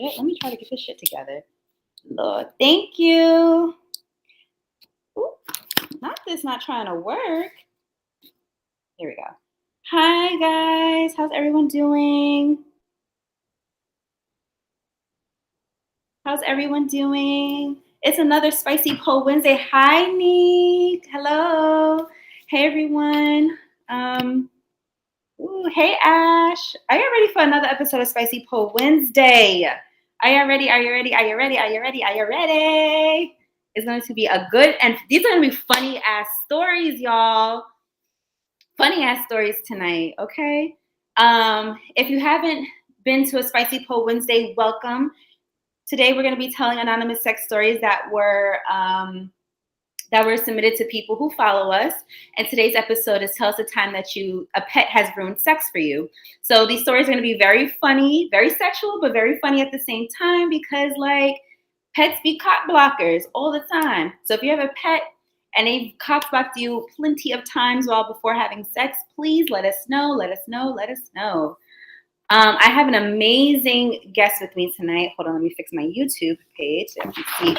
Let me try to get this shit together. Lord, thank you. Ooh, not this not trying to work. Here we go. Hi, guys. How's everyone doing? How's everyone doing? It's another Spicy Poll Wednesday. Hi, Neek. Hello. Hey, everyone. Hey, Ash. Are you ready for another episode of Spicy Poll Wednesday? Are you ready? Are you ready? Are you ready? Are you ready? Are you ready? It's going to be a good, and these are going to be funny ass stories, y'all. Funny ass stories tonight, okay? If you haven't been to a Spicy Poll Wednesday, welcome. Today we're going to be telling anonymous sex stories that were submitted to people who follow us. And today's episode is Tell Us a Time That a Pet Has Ruined Sex for You. So these stories are going to be very funny, very sexual, but very funny at the same time because, like, pets be cock blockers all the time. So if you have a pet and they've cock blocked you plenty of times before having sex, please let us know, let us know, let us know. I have an amazing guest with me tonight. Hold on, let me fix my YouTube page so you can see.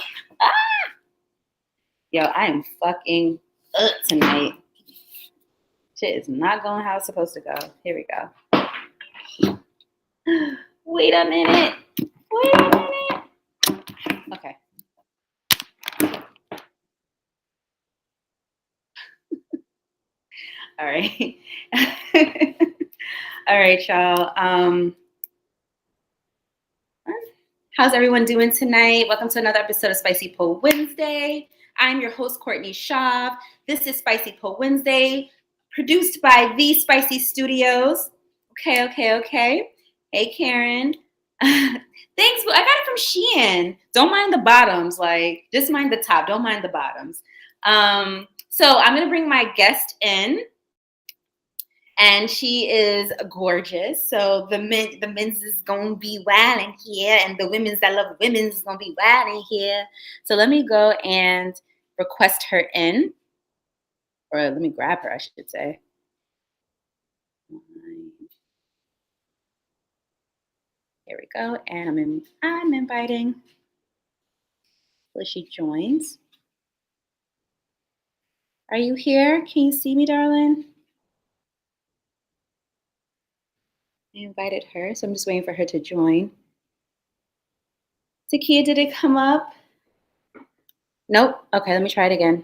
Yo, I am fucking up tonight. Shit is not going how it's supposed to go. Here we go. Wait a minute. Okay. All right. All right, y'all. How's everyone doing tonight? Welcome to another episode of Spicy Poll Wednesday. I'm your host, Courtney Shaw. This is Spicy Poll Wednesday, produced by The Spicy Studios. Okay. Hey, Karen. Thanks. I got it from Shein. Don't mind the bottoms. Like, just mind the top. Don't mind the bottoms. So I'm going to bring my guest in. And she is gorgeous. So the men's is gonna be wild in here, and the women's that love women's is gonna be wild in here. So let me go and request her in, or let me grab her, I should say. Here we go, and I'm inviting. So she joins. Are you here? Can you see me, darling? I invited her, so I'm just waiting for her to join. Takia, did it come up? Nope. Okay, let me try it again.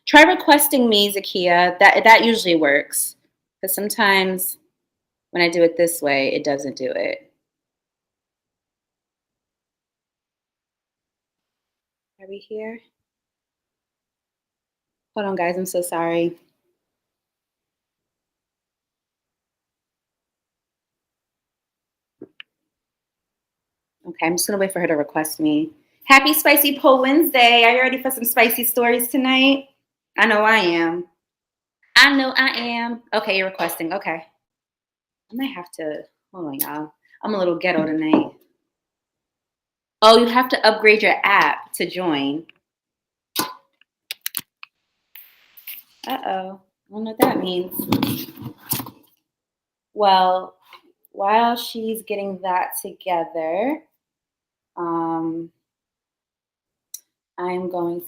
Try requesting me, Zakia. That usually works. Because sometimes when I do it this way, it doesn't do it. Are we here? Hold on, guys. I'm so sorry. Okay, I'm just going to wait for her to request me. Happy Spicy Poll Wednesday. Are you ready for some spicy stories tonight? I know I am. Okay, you're requesting. Okay. I might have to, hold on, y'all. I'm a little ghetto tonight. Oh, you have to upgrade your app to join. Uh-oh. I don't know what that means. Well, while she's getting that together,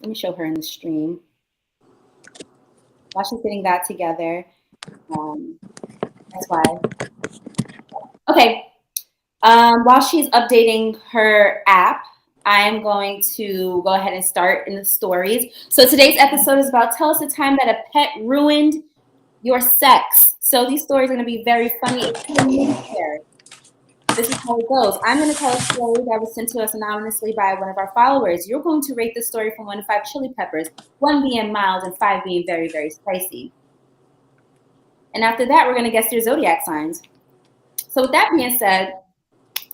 let me show her in the stream. While she's getting that together, that's why. Okay. While she's updating her app, I am going to go ahead and start in the stories. So today's episode is about Tell Us a Time That a Pet Ruined Your Sex. So these stories are going to be very funny. This is how it goes. I'm going to tell a story that was sent to us anonymously by one of our followers. You're going to rate the story from 1 to 5 chili peppers, 1 being mild and 5 being very, very spicy. And after that, we're going to guess your zodiac signs. So with that being said,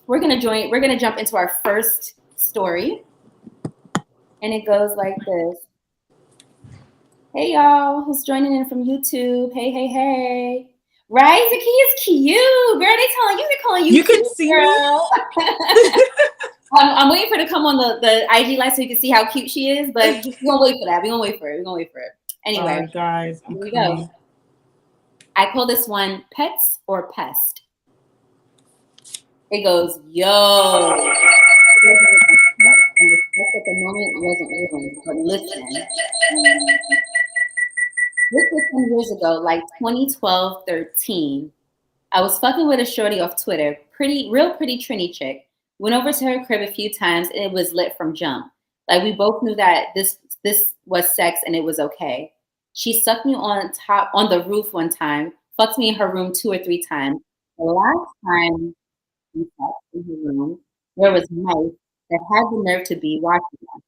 we're going to jump into our first story. And it goes like this. Hey, y'all, who's joining in from YouTube? Hey. Right? Zakia's cute. Girl, they're calling you You cute, can see girl. Me? I'm waiting for her to come on the IG live so you can see how cute she is, but we're going to wait for that. We're going to wait for it. Anyway. All right, guys, here we go. I call this one Pets or Pest. It goes, yo. And the sex at the moment wasn't moving, but listen. This was some years ago, like 2012, 13. I was fucking with a shorty off Twitter, real pretty Trini chick. Went over to her crib a few times and it was lit from jump. Like we both knew that this was sex and it was okay. She sucked me on the roof one time, fucked me in her room 2 or 3 times. The last time we fucked in her room, there was Mike that had the nerve to be watching us.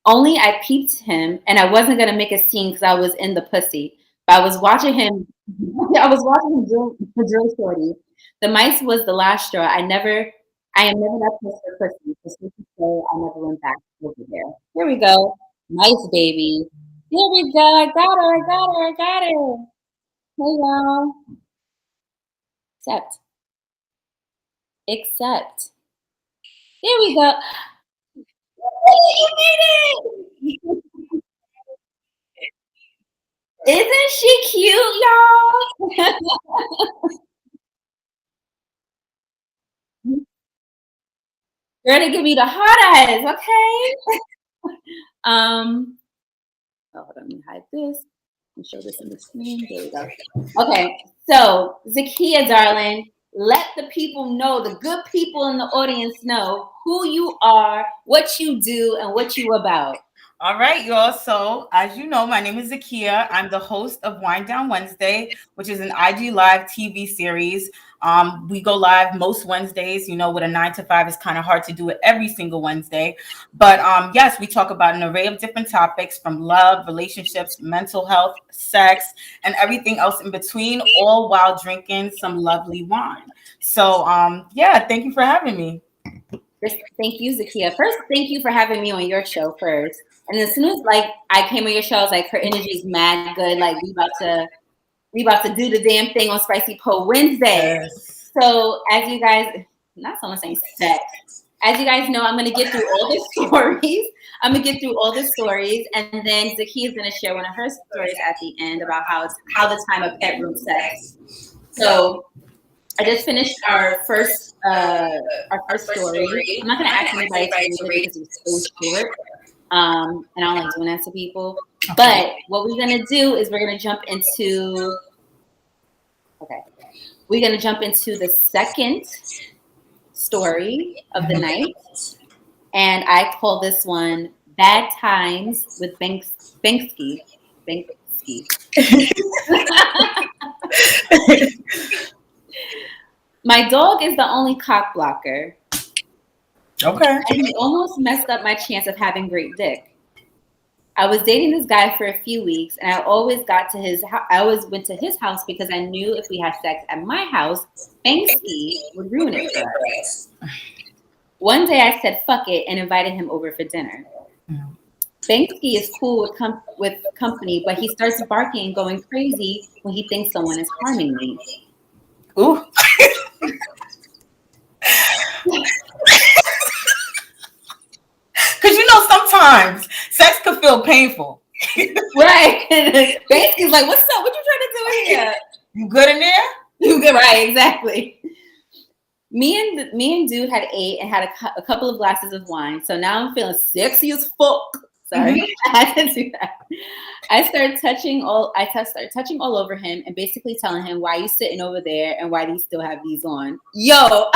Only I peeped him, and I wasn't gonna make a scene because I was in the pussy. But I was watching him. I was watching him drill shorty. The mice was the last straw. I am never that close for pussy. So safe to say, I never went back over there. Here we go, mice baby. Here we go. I got her. I got her. I got her. Hey y'all. Except. Here we go. You made it. Isn't she cute, y'all? Girl, to give me the hot eyes, okay? Hold on, let me hide this. Let me show this in the screen. There we go. Okay, so Zakia, darling, let the people know, the good people in the audience know who you are, what you do, and what you about. All right, y'all. So, as you know, my name is Zakia. I'm the host of Wind Down Wednesday, which is an IG Live TV series. We go live most Wednesdays. You know, with a 9 to 5, it's kind of hard to do it every single Wednesday. But yes, we talk about an array of different topics from love, relationships, mental health, sex, and everything else in between, all while drinking some lovely wine. So, yeah, thank you for having me. Thank you, Zakia. First, thank you for having me on your show first. And as soon as like I came on your show, I was like, her energy's mad good. Like we about to do the damn thing on Spicy Po Wednesday. Yes. So as you guys, not someone saying sex. As you guys know, I'm gonna get through all the stories. I'm gonna get through all the stories, and then Zakia is gonna share one of her stories at the end about how the time of pet room sex. So I just finished our first story. I'm not gonna ask anybody to read it because it's so short. And I don't like doing that to people. But what we're gonna do is we're gonna jump into the second story of the night, and I call this one "Bad Times with Banksy." My dog is the only cock blocker. Okay. And he almost messed up my chance of having great dick. I was dating this guy for a few weeks, and I always went to his house because I knew if we had sex at my house, Banksy would ruin it for us. One day I said fuck it and invited him over for dinner. Banksy is cool with company, but he starts barking and going crazy when he thinks someone is harming me. Ooh. Because you know sometimes sex could feel painful. Right. Basically, like, what's up? What you trying to do in here? You good in there? You good, right? Exactly. Me and dude had ate and had a couple of glasses of wine, so now I'm feeling sexy as fuck. Sorry, I had to do that. I started touching all over him and basically telling him, "Why are you sitting over there and why do you still have these on?" Yo.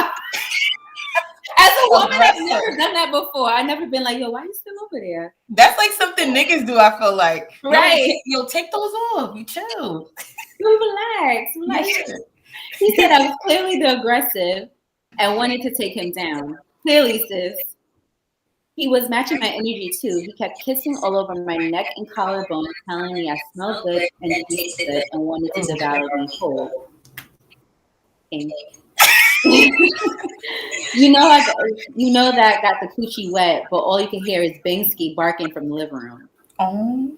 As a woman, I've never done that before. I've never been like, yo, why are you still over there? That's like something niggas do, I feel like. Right. Yo, take those off. You chill. You relax. Yeah. He said I was clearly the aggressive and wanted to take him down. Clearly, sis. He was matching my energy too. He kept kissing all over my neck and collarbone, telling me I smelled good and tasted good and wanted to devour me whole. You know that got the coochie wet, but all you can hear is Banksy barking from the living room. Oh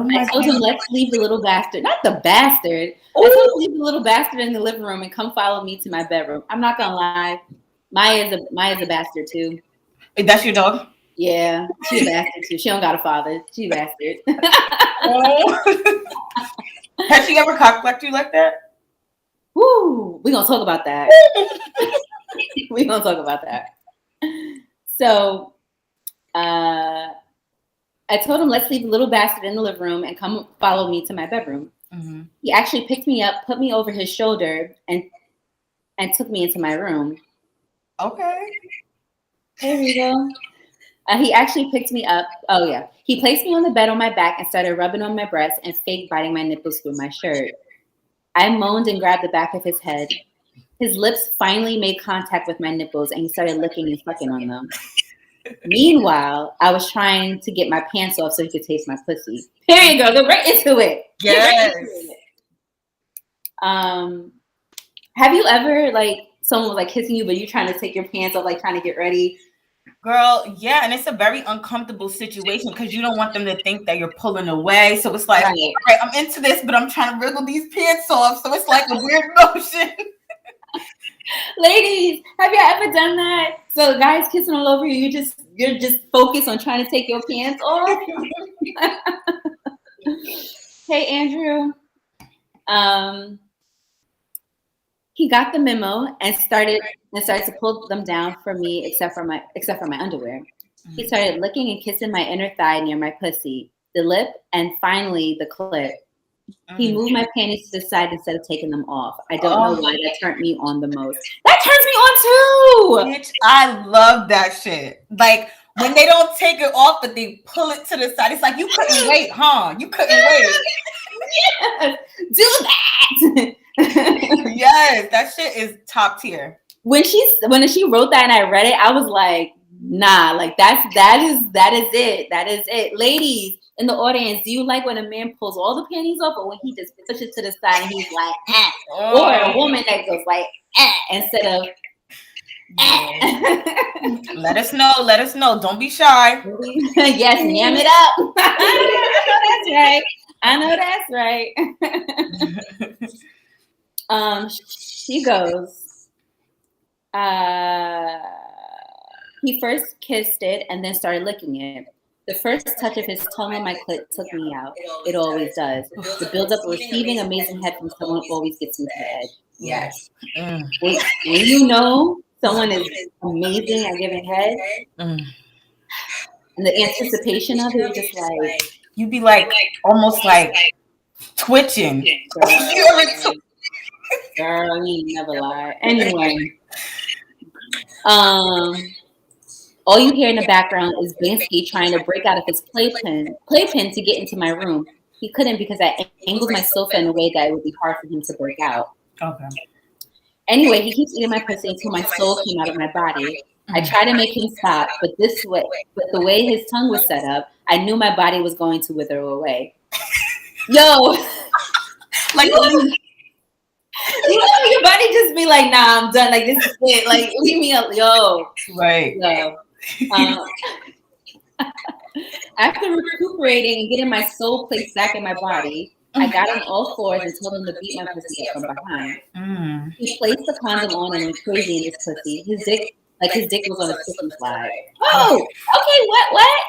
my I told him, let's leave the little bastard. Not the bastard. Ooh. I told him leave the little bastard in the living room and come follow me to my bedroom. I'm not gonna lie. Maya's a bastard too. That's your dog? Yeah, she's a bastard too. She don't got a father. She's a bastard. Has she ever cock-blocked you like that? Woo! We're gonna talk about that. We're gonna talk about that. So I told him, let's leave the little bastard in the living room and come follow me to my bedroom. Mm-hmm. He actually picked me up, put me over his shoulder, and took me into my room. Okay. Here we go. He actually picked me up. Oh, yeah. He placed me on the bed on my back and started rubbing on my breast and fake biting my nipples through my shirt. I moaned and grabbed the back of his head. His lips finally made contact with my nipples, and he started licking and sucking on them. Meanwhile, I was trying to get my pants off so he could taste my pussy. Here you go. Go right into it. Yes. Right into it. Have you ever, like, someone was, like, kissing you, but you're trying to take your pants off, like, trying to get ready? Girl, yeah, and it's a very uncomfortable situation because you don't want them to think that you're pulling away. So it's like, right. All right, I'm into this, but I'm trying to wriggle these pants off. So it's like a weird motion. Ladies, have you ever done that? So guys kissing all over you, you're just focused on trying to take your pants off. Hey, Andrew. He got the memo and started to pull them down for me, except for my underwear. Mm-hmm. He started licking and kissing my inner thigh near my pussy, the lip, and finally the clit. Mm-hmm. He moved my panties to the side instead of taking them off. I don't know why that turned me on the most. That turns me on too. Bitch, I love that shit. Like when they don't take it off, but they pull it to the side. It's like you couldn't wait, huh? You couldn't wait. Yes, do that. Yes, that shit is top tier. When she wrote that and I read it, I was like, nah, like that is it. Ladies in the audience, do you like when a man pulls all the panties off, or when he just pushes to the side and he's like, eh? Or a woman that goes like, eh, instead of Let us know. Don't be shy. Yes, yam it up. I know that's right. She goes, he first kissed it and then started licking it. The first touch of his tongue on my clit took me out. It always does. The buildup of receiving amazing head from someone always gets me to the edge. Yes. When you know someone is amazing at giving head, and the anticipation of it, just like you be like almost like twitching. Girl, you never lie. Anyway, all you hear in the background is Bansky trying to break out of his playpen to get into my room. He couldn't because I angled my sofa in a way that it would be hard for him to break out. Okay. Anyway, he keeps eating my pussy until my soul came out of my body. I tried to make him stop, but the way his tongue was set up, I knew my body was going to wither away. Yo, like your body just be like, nah, I'm done. Like this is it. Like leave me up, yo. Right. Yo. After recuperating and getting my soul placed back in my body, I got on all fours and told him to beat my pussy up from behind. He placed the condom on and went crazy in his pussy. His dick was on a slip slide. Oh, okay, what?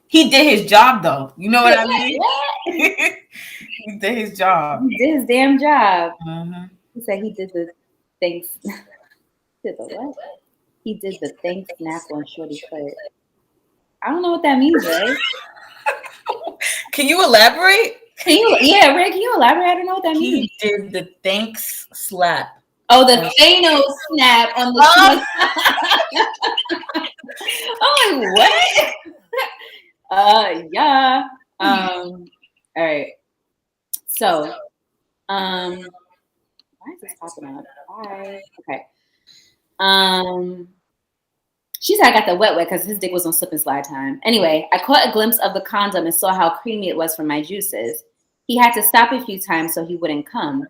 He did his job though. You know what I mean? He did his job. He did his damn job. He said he did the things. Did the what? He did the thing snap on Shorty's foot. I don't know what that means, right? Can you elaborate? Yeah, Ray, can you elaborate? I don't know what that means. He did the thanks slap. Oh, the Thanos snap on the Oh, what? Yeah. All right. So, why is this popping up? Bye. Okay. She said I got the wet because his dick was on slip and slide time. Anyway, I caught a glimpse of the condom and saw how creamy it was from my juices. He had to stop a few times so he wouldn't come.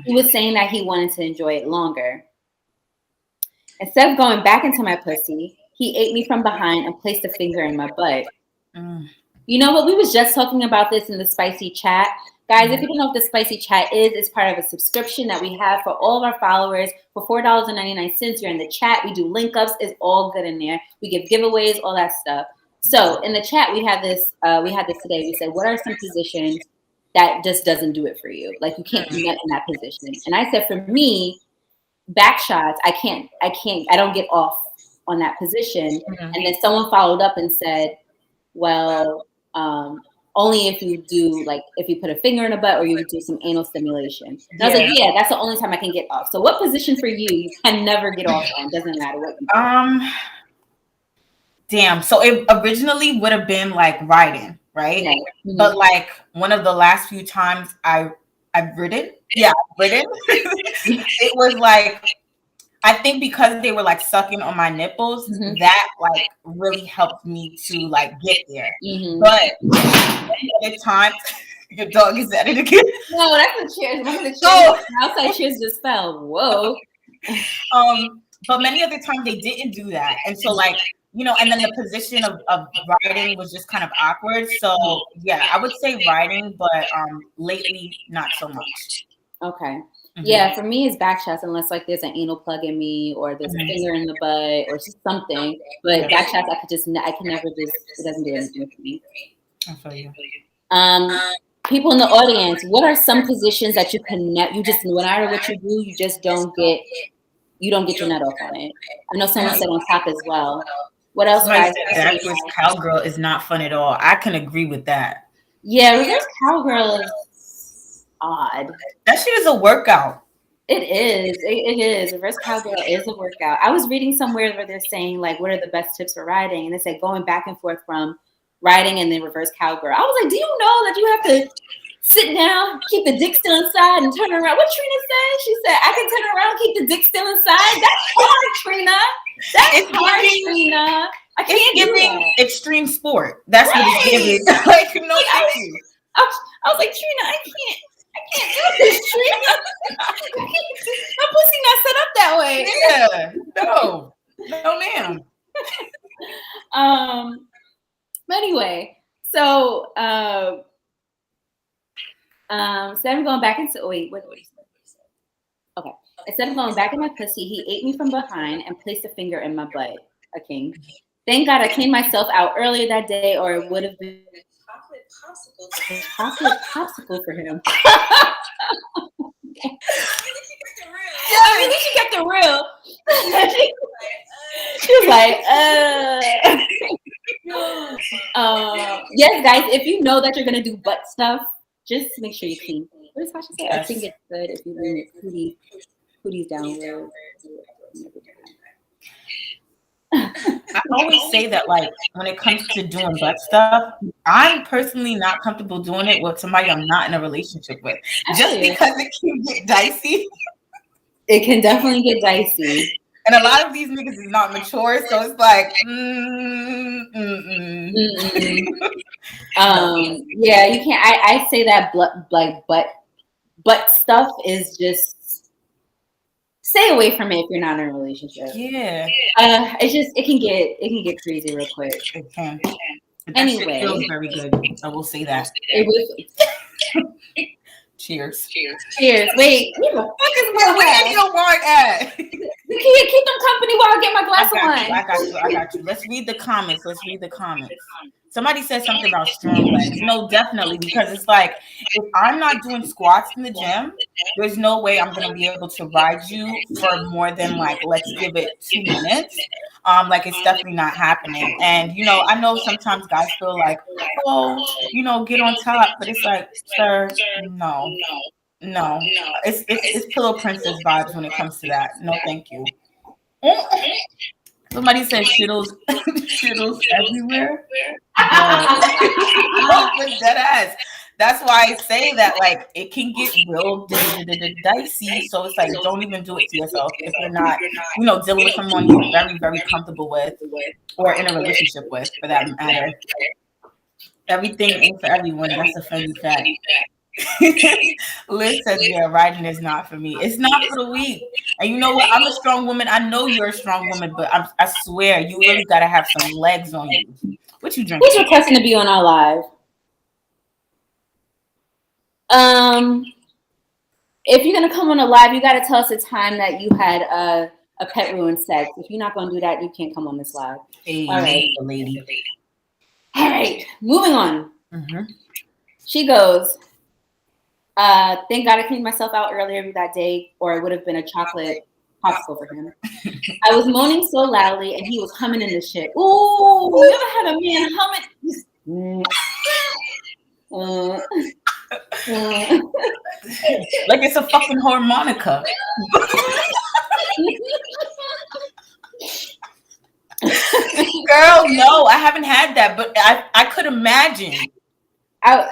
He was saying that he wanted to enjoy it longer. Instead of going back into my pussy, he ate me from behind and placed a finger in my butt. You know what? We was just talking about this in the Spicy Chat. Guys, if you don't know what the Spicy Chat is, it's part of a subscription that we have for all of our followers. For $4.99, you're in the chat. We do link ups. It's all good in there. We give giveaways, all that stuff. So in the chat, we had this today. We said, what are some positions that just doesn't do it for you. Like you can't do that in that position. And I said, for me, back shots, I don't get off on that position. And then someone followed up and said, well, only if you do, like, if you put a finger in a butt or you do some anal stimulation. And I was like, yeah, that's the only time I can get off. So what position for you can never get off on? Doesn't matter what you do. Damn. So it originally would have been like riding, right? Yeah. Mm-hmm. But like one of the last few times I've ridden. Yeah, ridden. It was like, I think because they were like sucking on my nipples, that like really helped me to like get there. But many other times, your dog is at it again. No, that's the cheers. One of the cheers, outside cheers just fell. Whoa. But many other times they didn't do that, and so like, you know, and then the position of riding was just kind of awkward. So yeah, I would say riding, but lately not so much. Okay. Yeah, for me it's back shots unless like there's an anal plug in me or there's a finger in the butt or something. But back shots I can never just, it doesn't do anything for me. I feel you. People in the audience, what are some positions that you just, no matter what you do, you just don't get your nut off on it? I know someone said on top as well. What else, guys? Backwards cowgirl is not fun at all. I can agree with that. Yeah, reverse cowgirl is odd. That shit is a workout. It is. It is. Reverse cowgirl is a workout. I was reading somewhere where they're saying, like, what are the best tips for riding? And they said going back and forth from riding and then reverse cowgirl. I was like, do you know that you have to sit down, keep the dick still inside, and turn around? What Trina said? She said, I can turn around, keep the dick still inside. That's hard, Trina. That's hard, Trina. I can't do that. Extreme sport. That's what it's giving. Like, no, thank you. I was like, Trina, I can't do this, Trina. My pussy not set up that way. Yeah. No, ma'am. But anyway, so instead of going back into okay. Instead of going back in my pussy, he ate me from behind and placed a finger in my butt. A king. Thank God I cleaned myself out earlier that day, or it would have been chocolate popsicle for him. Yeah, I mean, she kept it real. She was like, yes, guys, if you know that you're gonna do butt stuff, just make sure you clean. What does Sasha say? Yes. I think it's good if you lean your cooties down low. I always say that, like, when it comes to doing butt stuff, I'm personally not comfortable doing it with somebody I'm not in a relationship with. Just because it can get dicey. It can definitely get dicey. And a lot of these niggas is not mature, so it's like, yeah, you can't. I say that butt stuff is just, stay away from it if you're not in a relationship. Yeah. It can get crazy real quick. It can. Anyway, it feels very good. I will say that. Cheers. Wait, where the fuck is my wine? Where's your wine at? You can't keep them company while I get my glass of wine. I got you. Let's read the comments. Somebody said something about strong legs. No, definitely, because it's like, if I'm not doing squats in the gym, there's no way I'm gonna be able to ride you for more than, like, let's give it 2 minutes. Like, it's definitely not happening. And you know, I know sometimes guys feel like, oh, you know, get on top, but it's like, sir, no. It's Pillow Princess vibes when it comes to that. No, thank you. Somebody said shittles everywhere. Dead ass. That's why I say that, like, it can get real dicey. So it's like, don't even do it to yourself if you're not, you know, dealing with someone you're very, very comfortable with, or in a relationship with, for that matter. Everything ain't for everyone. That's a funny fact. Liz says, yeah, riding is not for me. It's not for the weak. And you know what? I'm a strong woman. I know you're a strong woman, but I swear you really gotta have some legs on you. What you drinking? Who's requesting to be on our live? If you're gonna come on a live, you gotta tell us a time that you had a pet ruin sex. If you're not gonna do that, you can't come on this live. Hey, all right, lady. All right, moving on. Mm-hmm. She goes, Thank God I cleaned myself out earlier that day, or it would have been a chocolate popsicle for him. I was moaning so loudly, and he was humming in the shit. Ooh, you ever had a man humming? Like it's a fucking harmonica. Girl, no, I haven't had that, but I could imagine. I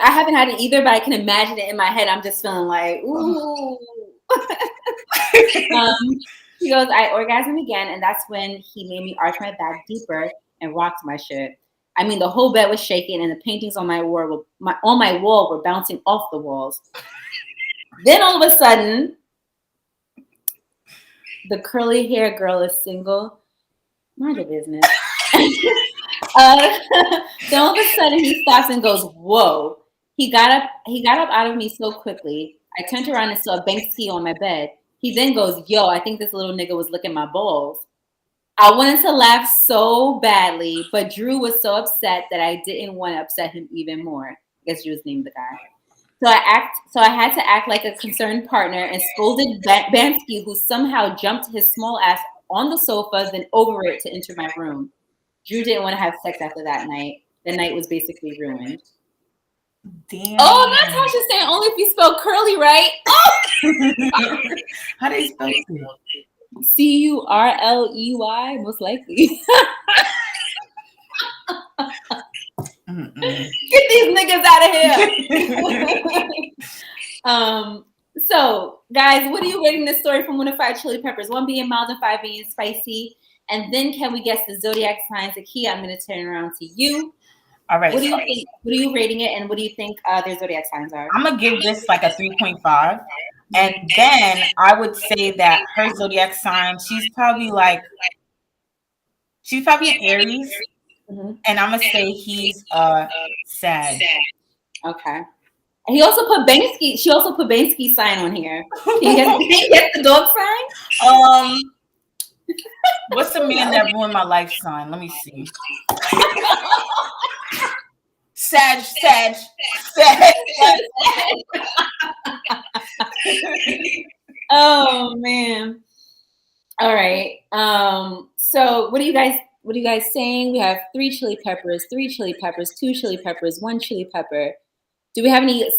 haven't had it either, but I can imagine it in my head. I'm just feeling like, ooh. He goes, I orgasmed again, and that's when he made me arch my back deeper and rocked my shit. I mean, the whole bed was shaking, and the paintings on my wall were bouncing off the walls. Then all of a sudden, the curly hair girl is single. Mind your business. Then all of a sudden, he stops and goes, "Whoa!" He got up out of me so quickly. I turned around and saw a Banksy on my bed. He then goes, "Yo, I think this little nigga was licking my balls." I wanted to laugh so badly, but Drew was so upset that I didn't want to upset him even more. I guess Drew's named the guy. So I had to act like a concerned partner and scolded Bansky, who somehow jumped his small ass on the sofa, then over it to enter my room. Drew didn't want to have sex after that night. The night was basically ruined. Damn. Oh, Natasha's saying only if you spell curly right. Oh! How do you spell it? Curley, most likely. Get these niggas out of here. So, guys, what are you rating this story from 1 to 5 chili peppers? 1 being mild and 5 being spicy. And then can we guess the zodiac signs? Akia, I'm going to turn around to you. All right. What do you think? What are you rating it, and what do you think their zodiac signs are? I'm gonna give this like a 3.5, and then I would say that her zodiac sign, she's probably an Aries, and I'm gonna say he's Sag. Okay. And he also put Banksy. She also put Bansky's sign on here. Can you guess the dog sign? What's the man that ruined my life sign? Let me see. Sag. Oh man. All right. So what are you guys saying? We have 3 chili peppers, 2 chili peppers, 1 chili pepper. Do we have any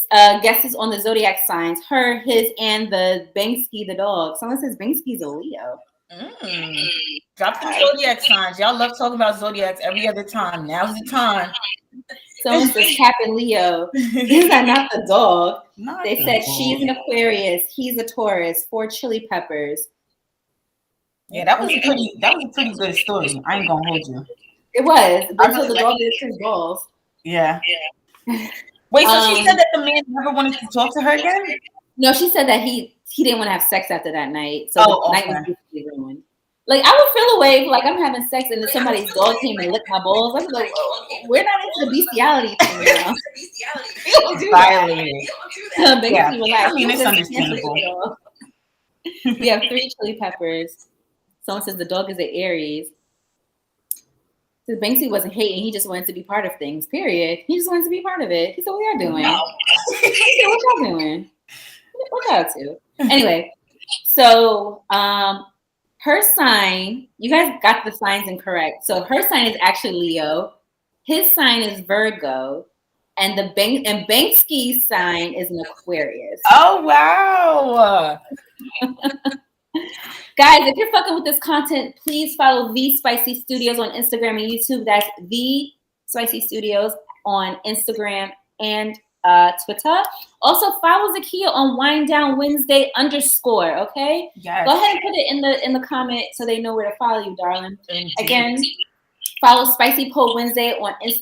guesses on the zodiac signs? Her, his, and the Banksy the dog. Someone says Bansky's a Leo. Drop the zodiac signs. Y'all love talking about zodiacs every other time. Now's the time. Someone says Captain Leo. These are not the dog. They said she's an Aquarius. He's a Taurus. 4 chili peppers. Yeah, that was a pretty good story. I ain't gonna hold you. It was until the dog did his balls. Yeah. Wait, so she said that the man never wanted to talk to her again? No, she said that he didn't want to have sex after that night. So the night was basically ruined. Like, I would feel away like I'm having sex and then somebody's dog came and licked my balls. I'm like, we're not into the bestiality thing now. Violated. Yeah. I mean, it's understandable. We have 3 chili peppers. Someone says the dog is an Aries. So Banksy wasn't hating. He just wanted to be part of things, period. He just wanted to be part of it. He said, what y'all doing? No. He said, what y'all doing? What y'all up to? Anyway, so her sign, you guys got the signs incorrect. So her sign is actually Leo. His sign is Virgo. And Banksky's sign is an Aquarius. Oh, wow. Guys, if you're fucking with this content, please follow The Spicy Studios on Instagram and YouTube. That's The Spicy Studios on Instagram and Twitter. Also, follow Zakia on Wind Down Wednesday _. Okay, yes. Go ahead and put it in the comment so they know where to follow you, darling. Again, follow Spicy Pole Wednesday on The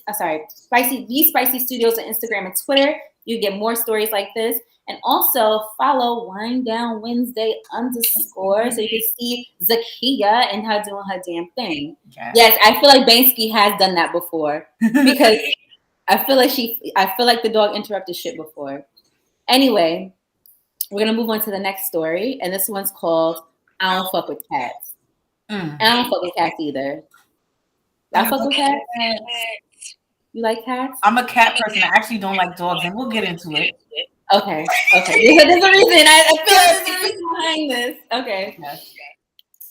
Spicy Studios on Instagram and Twitter. You get more stories like this. And also follow Wind Down Wednesday _ so you can see Zakia and her doing her damn thing. Yes, I feel like Bansky has done that before because I feel like the dog interrupted shit before. Anyway, we're gonna move on to the next story, and this one's called "I Don't Fuck with Cats." And I don't fuck with cats either. Y'all fuck with cats? You like cats? I'm a cat person. I actually don't like dogs, and we'll get into it. Okay. There's a reason. I feel like there's a reason behind this. Okay. Yes.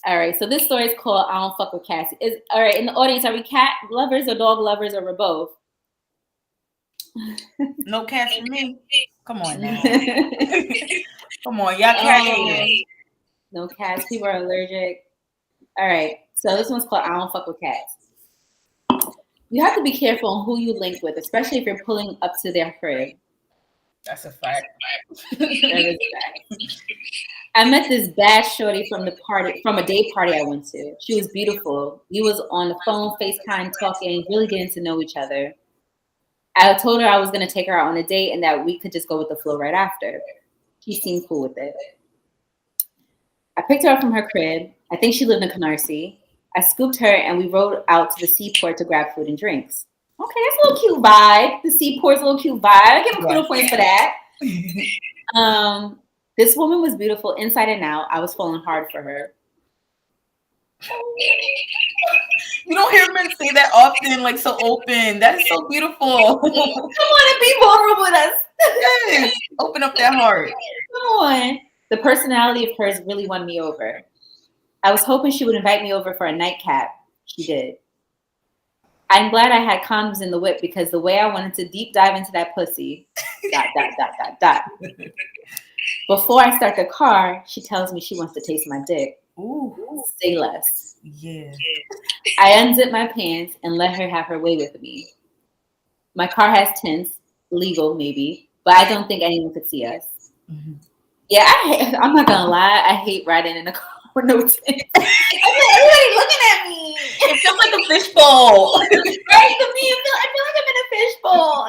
All right. So this story is called "I Don't Fuck with Cats." All right. In the audience, are we cat lovers or dog lovers, or we're both? No cats for me. Come on now. Come on, y'all cat haters. No cats. People are allergic. All right. So this one's called "I Don't Fuck with Cats." You have to be careful on who you link with, especially if you're pulling up to their crib. That's a fact. That is fact. I met this bad shorty from a day party I went to. She was beautiful. We was on the phone, FaceTime, talking, really getting to know each other. I told her I was going to take her out on a date and that we could just go with the flow right after. She seemed cool with it. I picked her up from her crib. I think she lived in Canarsie. I scooped her and we rode out to the seaport to grab food and drinks. Okay, that's a little cute vibe. The seaport's a little cute vibe. I give a little points for that. This woman was beautiful inside and out. I was falling hard for her. You don't hear men say that often, like so open. That is so beautiful. Come on and be vulnerable with us. Yes. Open up that heart. Come on. The personality of hers really won me over. I was hoping she would invite me over for a nightcap. She did. I'm glad I had condoms in the whip because the way I wanted to deep dive into that pussy. ... Before I start the car, she tells me she wants to taste my dick. Ooh. Say less. Yeah. I unzipped my pants and let her have her way with me. My car has tints, legal maybe, but I don't think anyone could see us. Mm-hmm. Yeah, I'm not gonna lie. I hate riding in a car with no tints. Everybody looking at me. It feels like a fishbowl. Right? To me, I feel like I'm in a fishbowl.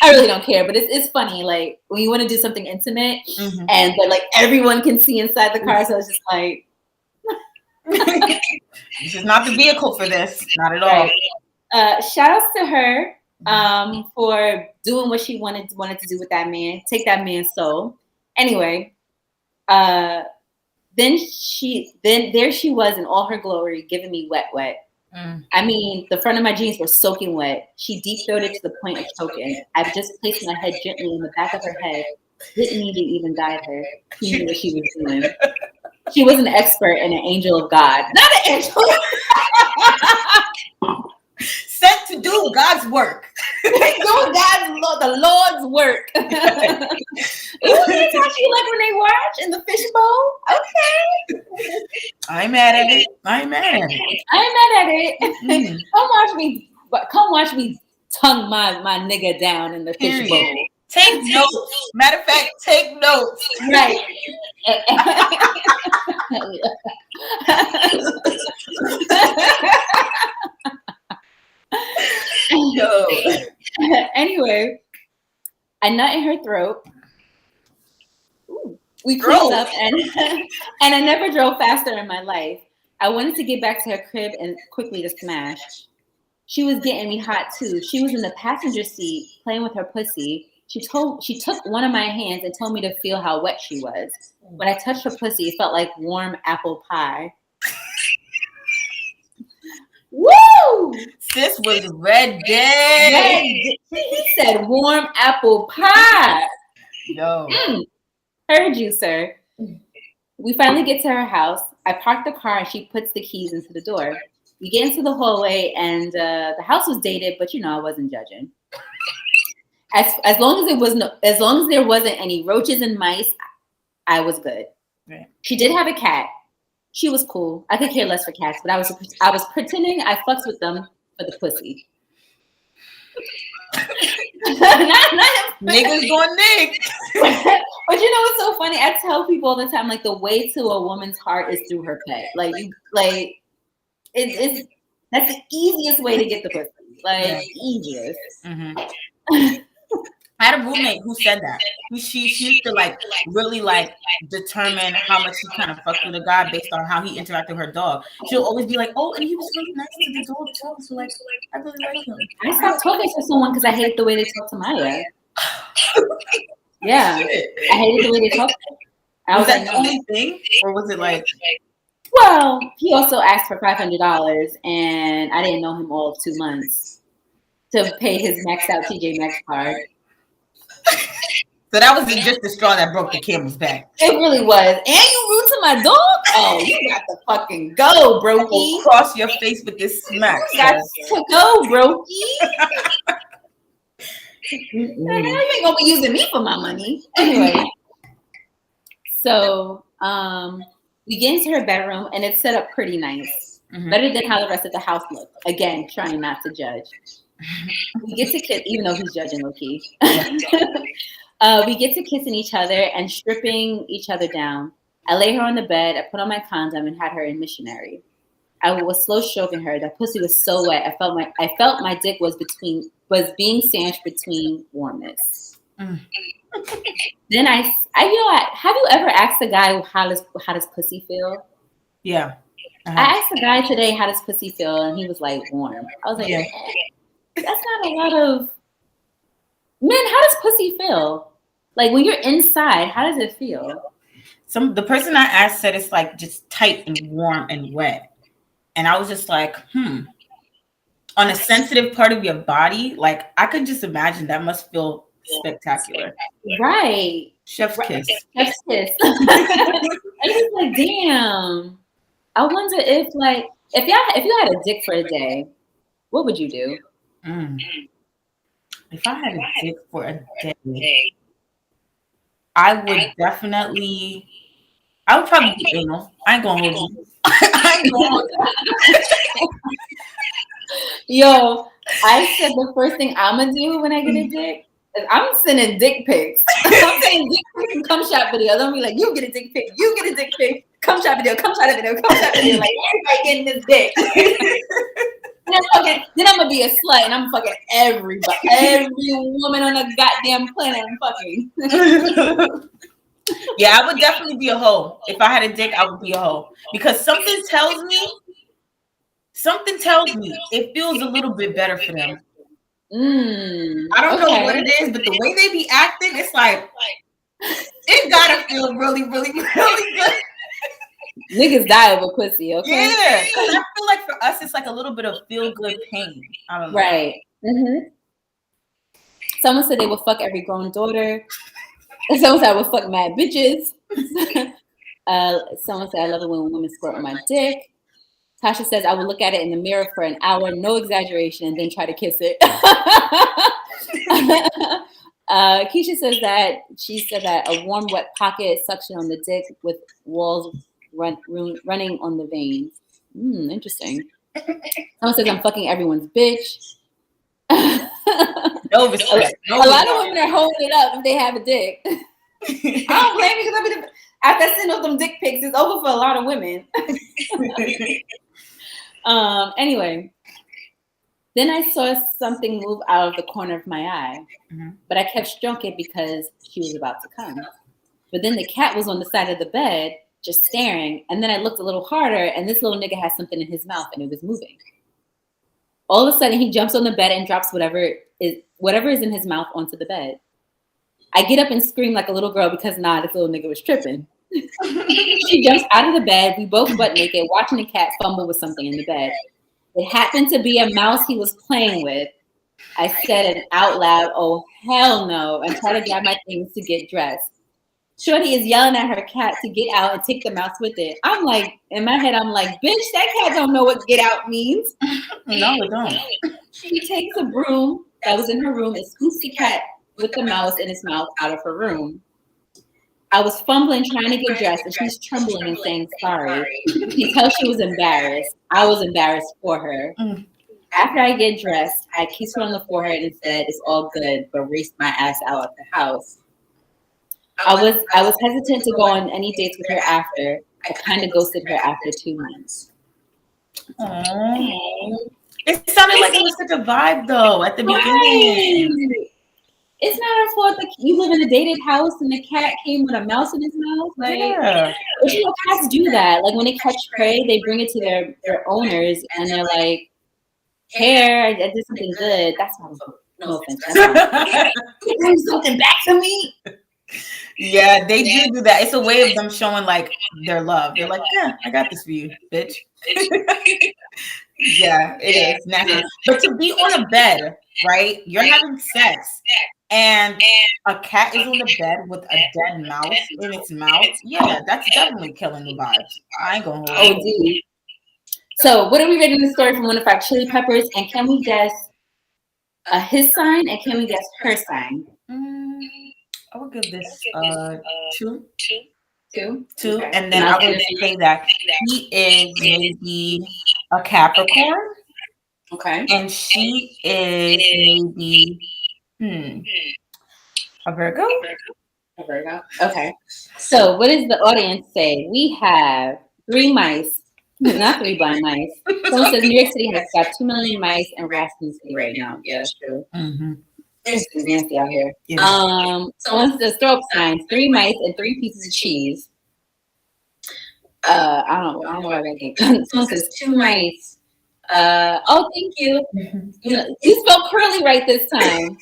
I really don't care, but it's funny. Like when you want to do something intimate, and but like everyone can see inside the car, so it's just like. This is not the vehicle for this. Not at all. Right. Shout outs to her for doing what she wanted to do with that man. Take that man's soul. Anyway, then there she was in all her glory, giving me wet. I mean, the front of my jeans were soaking wet. She deep throated to the point of choking. I just placed my head gently in the back of her head. Didn't need to even guide her. She knew what she was doing. She was an expert and an angel of God. Not an angel. Sent to do God's work. Doing the Lord's work. Ooh, that's how she like when they watch in the fishbowl. Okay. I ain't mad at it. Come watch me tongue my nigga down in the fishbowl. Take notes. Matter of fact, take notes. Right. Anyway, I nut in her throat. Ooh. We closed up and I never drove faster in my life. I wanted to get back to her crib and quickly to smash. She was getting me hot too. She was in the passenger seat playing with her pussy. She took one of my hands and told me to feel how wet she was. When I touched her pussy, it felt like warm apple pie. Woo! Sis was ready. He said warm apple pie. Yo. Heard you, sir. We finally get to her house. I park the car and she puts the keys into the door. We get into the hallway and the house was dated, but I wasn't judging. As long as there wasn't any roaches and mice, I was good. Right. She did have a cat. She was cool. I could care less for cats, but I was pretending I fucks with them for the pussy. Niggas going nick. But what's so funny? I tell people all the time, like the way to a woman's heart is through her pet. It's that's the easiest way to get the pussy. Easiest. Mm-hmm. I had a roommate who said that. She used to really determine how much she kind of fucked with a guy based on how he interacted with her dog. She'll always be like, "Oh, and he was really nice to the dog too." So I really like him. I stopped talking to someone because I hated the way they talked to Maya. Yeah, I hated the way they talked. Was that the only thing, or was it like? Well, he also asked for $500, and I didn't know him all of 2 months to pay his maxed out TJ Maxx card. So that was just the straw that broke the camel's back. It really was. And you rude to my dog? Oh, you got to fucking go, brokey. Cross your face with this smack. You got to go, brokey. You ain't gonna be using me for my money. Anyway. So we get into her bedroom and it's set up pretty nice. Better than how the rest of the house looked. Again, trying not to judge. We get to kiss, even though he's judging low-key. We get to kissing each other and stripping each other down. I lay her on the bed, I put on my condom and had her in missionary. I was slow stroking her. That pussy was so wet. I felt my dick was being sandwiched between warmness. Then have you ever asked a guy how does pussy feel? Yeah. I asked a guy today how does pussy feel, and he was like warm. I was like, that's not a lot of men. How does pussy feel? Like when you're inside, how does it feel? The person I asked said it's like just tight and warm and wet, and I was just like, on a sensitive part of your body, like I could just imagine that must feel spectacular. Right. Chef's kiss. Chef's kiss. I was like, damn. I wonder if you had a dick for a day, what would you do? If I had a dick for a day, I would probably be anal. I ain't gonna hold you. Yo, I said the first thing I'm gonna do when I get a dick is I'm sending dick pics. I'm sending dick pics and cum shot videos. I'm gonna be like, you get a dick pic, you get a dick pic, cum shot video, cum shot video, cum shot video. Like everybody getting this dick. Then I'm gonna be a slut and I'm fucking every woman on the goddamn planet. I'm fucking. Yeah, I would definitely be a hoe. If I had a dick, I would be a hoe because something tells me it feels a little bit better for them. I don't know what it is, but the way they be acting, it's like it gotta feel really, really, really good. Niggas die over pussy, okay? Yeah, because I feel like for us, it's like a little bit of feel good pain. I don't know. Right. Someone said they would fuck every grown daughter. Someone said I would fuck mad bitches. Someone said I love it when women squirt on my dick. Tasha says I would look at it in the mirror for an hour, no exaggeration, and then try to kiss it. Keisha says that she said that a warm, wet pocket suction on the dick with walls running on the veins. Interesting. Someone says I'm fucking everyone's bitch. No respect. A lot of women are holding it up if they have a dick. I don't blame you because after I send out them dick pics, it's over for a lot of women. Anyway, then I saw something move out of the corner of my eye, but I kept stroking it because she was about to come. But then the cat was on the side of the bed, just staring, and then I looked a little harder, and this little nigga had something in his mouth, and it was moving. All of a sudden, he jumps on the bed and drops whatever is in his mouth onto the bed. I get up and scream like a little girl because this little nigga was tripping. She jumps out of the bed. We both butt naked, watching the cat fumble with something in the bed. It happened to be a mouse he was playing with. I said it out loud, "Oh, hell no," and try to grab my things to get dressed. Shorty is yelling at her cat to get out and take the mouse with it. I'm like, in my head, I'm like, bitch, that cat don't know what get out means. No, it don't. She takes a broom that was in her room and scoops the cat with the mouse in his mouth out of her room. I was fumbling, trying to get dressed, and she's trembling and saying sorry. You can tell she was embarrassed. I was embarrassed for her. After I get dressed, I kissed her on the forehead and said, "It's all good," but raced my ass out of the house. I was hesitant to go on any dates with her after. I kind of ghosted her after 2 months. Aww. It sounded like it was such a vibe, though, at the beginning. It's not our fault that you live in a dated house and the cat came with a mouse in his mouth. Like, but you know, cats do that. Like when they catch prey, they bring it to their owners and they're like, "Here, I did something good." That's not no offense. You bring something back to me. Yeah, they do that. It's a way of them showing like their love. They're like, "Yeah, I got this for you, bitch." Yeah, it is natural. But to be on a bed, right? You're having sex. and a cat is on the bed with a dead mouse in its mouth, yeah, that's definitely killing the vibes. I ain't gonna hold Oh, dude. So, what are we reading the story from one of our chili peppers? And can we guess his sign? And can we guess her sign? I will give this two. Okay. And then I would say that he is maybe a Capricorn. Okay. And she is maybe a Virgo. A Virgo. Okay. So, what does the audience say? We have 3 mice, not 3 blind mice. Someone says New York City has got 2 million mice and rats in the city right now. Yeah, that's true. It's nasty out here. Someone says throw up signs: 3 mice and 3 pieces of cheese. I don't know why that came. Someone says 2 mice. Oh, thank you. You spelled curly right this time.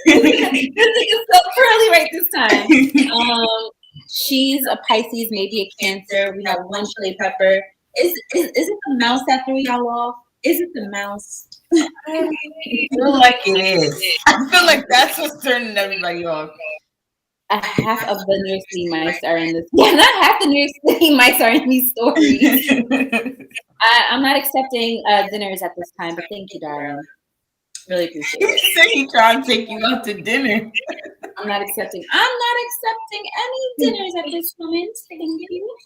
You spelled curly right this time. She's a Pisces, maybe a Cancer. We have 1 chili pepper. Is it the mouse that threw y'all off? Is it the mouse? I feel like it is. I feel like that's what's turning everybody off. Half of the New York City mice are in this. Yeah, not half the New York City mice are in these stories. I'm not accepting dinners at this time, but thank you, darling. Really appreciate it. He said he trying to take you out to dinner. I'm not accepting any dinners at this moment. Thank you.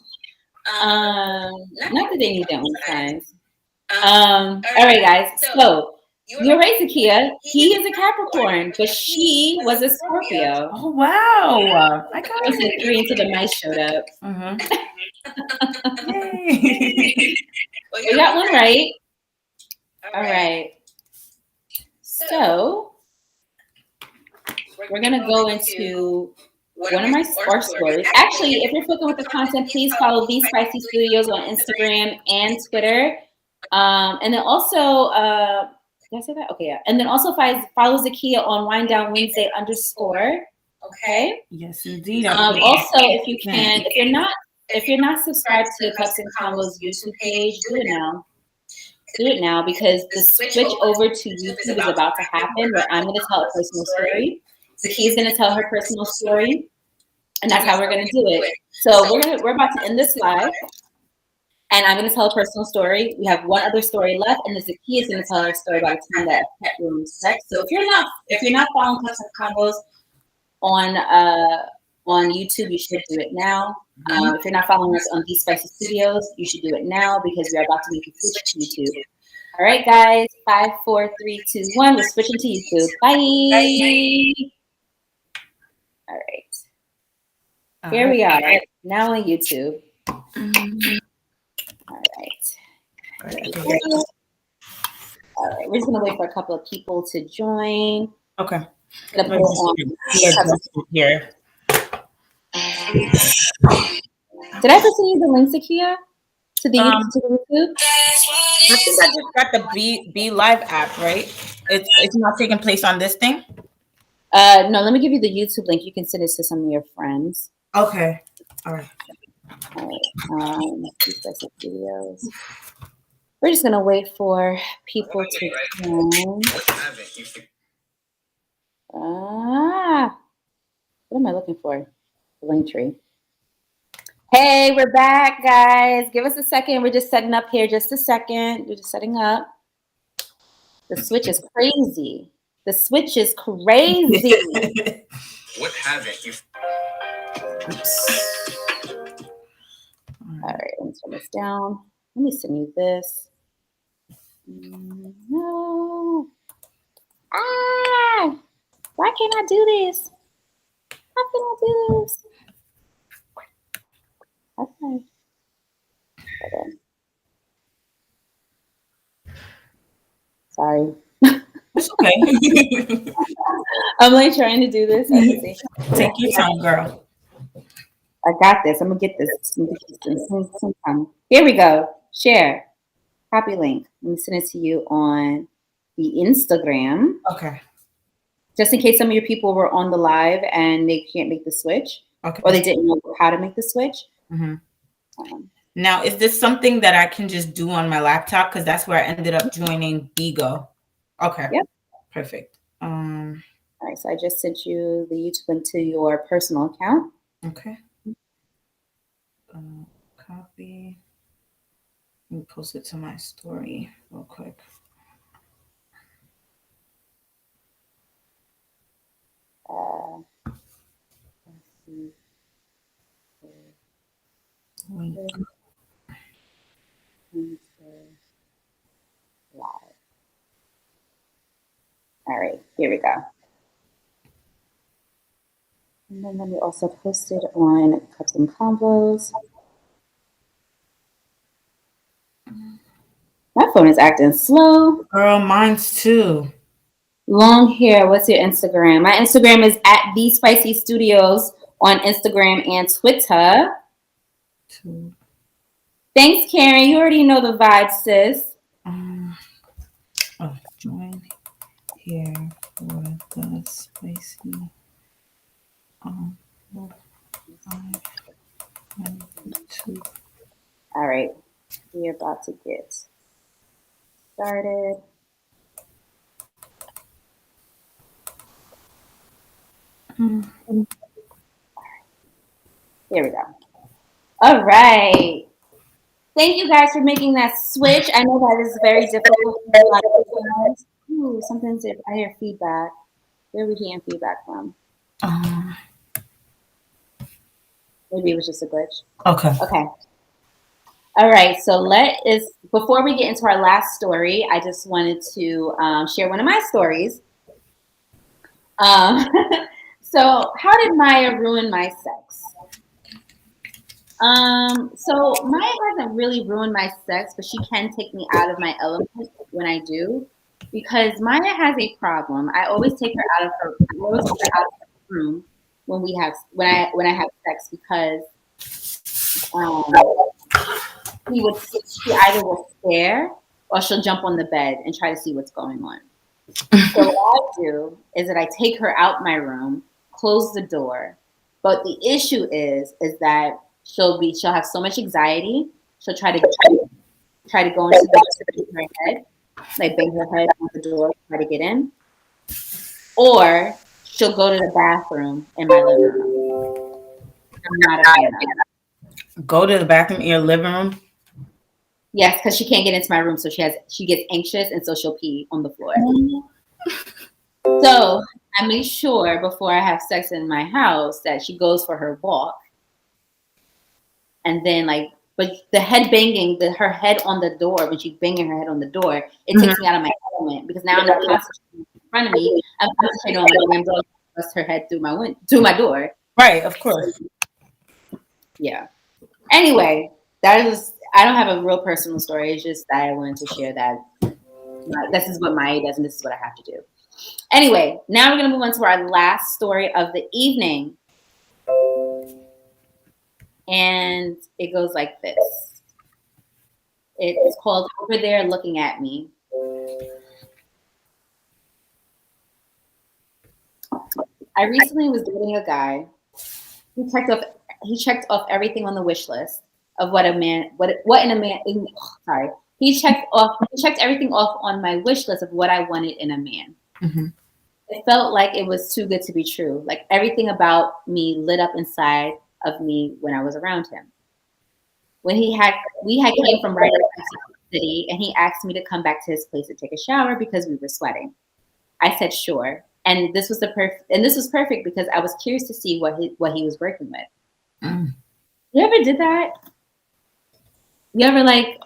Not that they need that one, guys. All right, guys. So you're right, Zakia. He is a Capricorn, but she was a Scorpio. Oh wow! I got it. 3 into the mice showed up. Yay! We got one right. All right. So we're gonna go into one of my our stories. Actually, if you're fucking with the content, please follow These Spicy Studios on Instagram and Twitter. And then also, did I say that? Okay, yeah. And then also follow Zakia on Wind Down Wednesday _. Okay. Yes, indeed. Also, if you can, if you're not subscribed to Cups and Combos YouTube page, do it now. Do it now, because the switch over to YouTube is about to happen, where I'm going to tell a personal story. Zakia's going to tell her personal story, and that's how we're going to do it. So we're about to end this live. And I'm going to tell a personal story. We have one other story left, and Zakia is going to tell her story about the time that pet ruined sex. So if you're not following Cups and Combos on YouTube, you should do it now. If you're not following us on These Spicy Studios, you should do it now, because we are about to make a switch to YouTube. All right, guys. 5, 4, 3, 2, 1. We're switching to YouTube. Bye. All right. Here we are now on YouTube. All right. All right. We're just gonna wait for a couple of people to join. Okay. Here. Did I ever send you the link, Zakia, to the YouTube? I think I just got the Be Live app, right? It's not taking place on this thing. No. Let me give you the YouTube link. You can send it to some of your friends. Okay. All right. Videos. We're just gonna wait for people to join. What am I looking for? The link tree. Hey, we're back, guys. Give us a second. We're just setting up here. Just a second. We're just setting up. The switch is crazy. The switch is crazy. What haven't you? All right, let me turn this down. Let me send you this. No. Why can't I do this? How can I do this? Okay. Sorry. It's okay. I'm like trying to do this. Take your time, girl. I got this. I'm gonna get this sometime. Here we go. Share. Copy link. Let me send it to you on the Instagram. Okay. Just in case some of your people were on the live and they can't make the switch. Okay. Or they didn't know how to make the switch. Mm-hmm. Now, is this something that I can just do on my laptop? Because that's where I ended up joining Bigo. Okay. Yep. Perfect. All right, so I just sent you the YouTube link to your personal account. Okay. Copy. Let me post it to my story real quick. All right, here we go. And then let me also post it on Cups and Combos. My phone is acting slow. Girl, mine's too. Long hair. What's your Instagram? My Instagram is at The Spicy Studios on Instagram and Twitter. Two. Thanks, Karen. You already know the vibe, sis. Join here for the spicy. All right, we're about to get started. Here we go. All right. Thank you guys for making that switch. I know that is very difficult for a lot of people. Ooh, sometimes I hear feedback. Where are we hearing feedback from? Maybe it was just a glitch. Okay. Okay. All right. So before we get into our last story, I just wanted to share one of my stories. So how did Maya ruin my sex? So Maya hasn't really ruined my sex, but she can take me out of my element when I do, because Maya has a problem. I always take her out of her room when I have sex, because she either will stare or she'll jump on the bed and try to see what's going on. So what I do is that I take her out my room, close the door, but the issue is that she'll have so much anxiety. She'll try to go into her head, like bang her head on the door, try to get in, or she'll go to the bathroom in my living room. I'm not a fan of that. Go to the bathroom in your living room? Yes, because she can't get into my room, so she gets anxious, and so she'll pee on the floor. So I make sure before I have sex in my house that she goes for her walk. And then but the head banging, her head on the door, when she's banging her head on the door, it takes me out of my element, because now I'm not concentrating in front of me. I'm concentrating on my door, bust her head through my door. Right, of course. Yeah. Anyway, I don't have a real personal story. It's just that I wanted to share that this is what Maya does and this is what I have to do. Anyway, now we're going to move on to our last story of the evening. And it goes like this. It's called Over There Looking at Me. I recently was dating a guy. He checked off everything on the wish list of what in a man. Sorry, he checked everything off on my wish list of what I wanted in a man. Mm-hmm. It felt like it was too good to be true. Like everything about me lit up inside of me when I was around him. When we had came from right across the city, and he asked me to come back to his place to take a shower because we were sweating. I said sure, and this was perfect because I was curious to see what he was working with. Mm. You ever did that? You ever like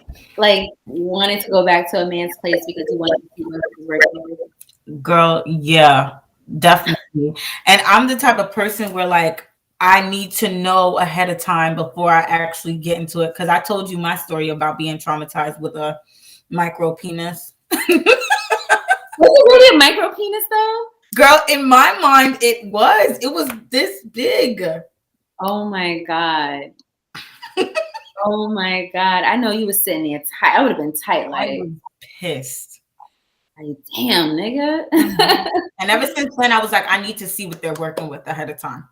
wanted to go back to a man's place because you wanted to see what he was working with? Girl, yeah, definitely. And I'm the type of person where I need to know ahead of time before I actually get into it. Because I told you my story about being traumatized with a micro penis. Was it really a micro penis though? Girl, in my mind, it was this big. Oh my God. Oh my God. I know you was sitting there tight. I would have been tight. I was pissed. Like, damn, nigga. And ever since then, I was like, I need to see what they're working with ahead of time.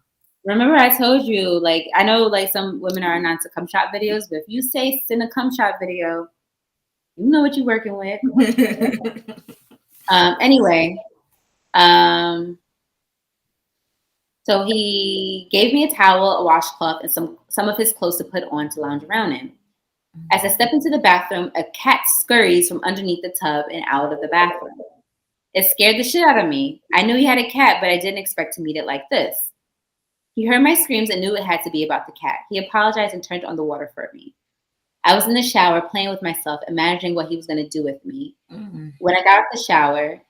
Remember I told you, I know some women are not to cum shot videos, but if you say send a cum shot video, you know what you're working with. Anyway, so he gave me a towel, a washcloth, and some of his clothes to put on to lounge around in. As I step into the bathroom, a cat scurries from underneath the tub and out of the bathroom. It scared the shit out of me. I knew he had a cat, but I didn't expect to meet it like this. He heard my screams and knew it had to be about the cat. He apologized and turned on the water for me. I was in the shower playing with myself, imagining what he was going to do with me. Mm-hmm. When I got out the shower,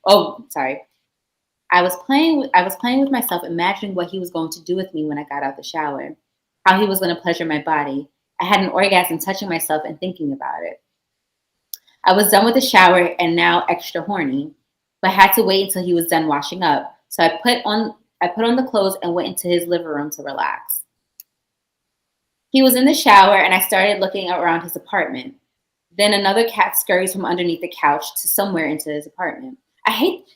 I was playing with myself, imagining what he was going to do with me when I got out the shower, how he was going to pleasure my body. I had an orgasm touching myself and thinking about it. I was done with the shower and now extra horny, but had to wait until he was done washing up. So I put on the clothes and went into his living room to relax. He was in the shower and I started looking around his apartment. Then another cat scurries from underneath the couch to somewhere into his apartment.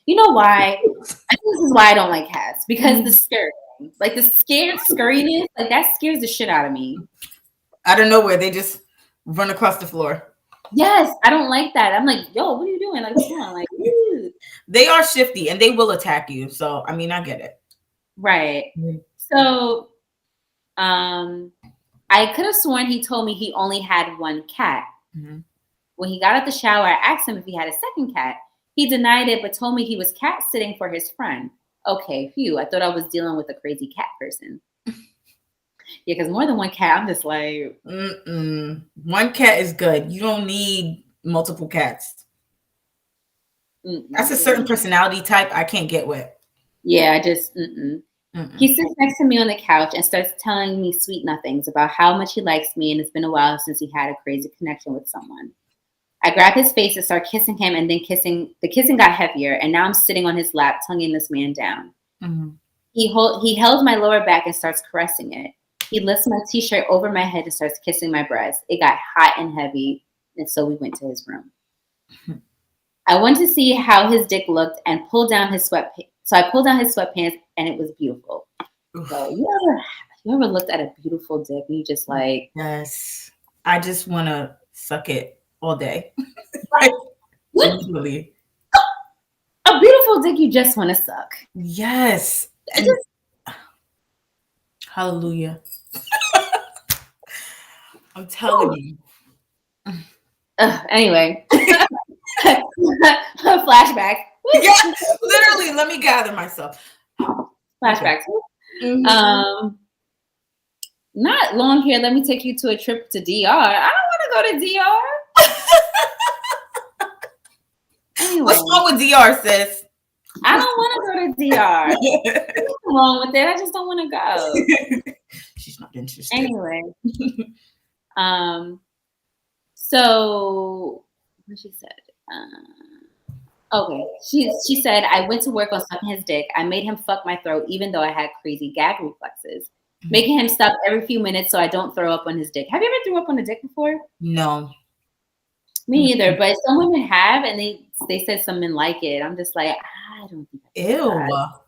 You know why? I think this is why I don't like cats, because the scurrying, like the scurriness, like that scares the shit out of me. Out of nowhere, they just run across the floor. Yes, I don't like that. I'm like, yo, what are you doing? Like, what's going on? Like, ew. They are shifty and they will attack you. So, I mean, I get it. Right. Mm-hmm. So, I could have sworn he told me he only had one cat. Mm-hmm. When he got out the shower, I asked him if he had a second cat. He denied it, but told me he was cat sitting for his friend. Okay, phew. I thought I was dealing with a crazy cat person. Yeah, because more than one cat, I'm just like... One cat is good. You don't need multiple cats. That's a certain personality type I can't get with. Yeah, I just... He sits next to me on the couch and starts telling me sweet nothings about how much he likes me, and it's been a while since he had a crazy connection with someone. I grab his face and start kissing him, and then the kissing got heavier, and now I'm sitting on his lap, tonguing this man down. Mm-hmm. He held my lower back and starts caressing it. He lifts my t-shirt over my head and starts kissing my breast. It got hot and heavy, and so we went to his room. Mm-hmm. I wanted to see how his dick looked and pulled down his sweatpants. So I pulled down his sweatpants, and it was beautiful. So you ever looked at a beautiful dick and you just like... Yes. I just want to suck it all day. Literally. A beautiful dick you just want to suck. Yes. Hallelujah. I'm telling you. Anyway. Flashback. Yeah, literally. Let me gather myself. Flashbacks. Mm-hmm. Not long here. Let me take you to a trip to DR. I don't want to go to DR. Anyway. What's wrong with DR, sis? I don't want to go to DR. What's wrong with it? I just don't want to go. She's not interested. Anyway. So what she said. Okay. She said, I went to work on sucking his dick. I made him fuck my throat even though I had crazy gag reflexes. Mm-hmm. Making him stop every few minutes so I don't throw up on his dick. Have you ever threw up on a dick before? No. Me either, but some women have, and they said some men like it. I'm just like, I don't think I could do that.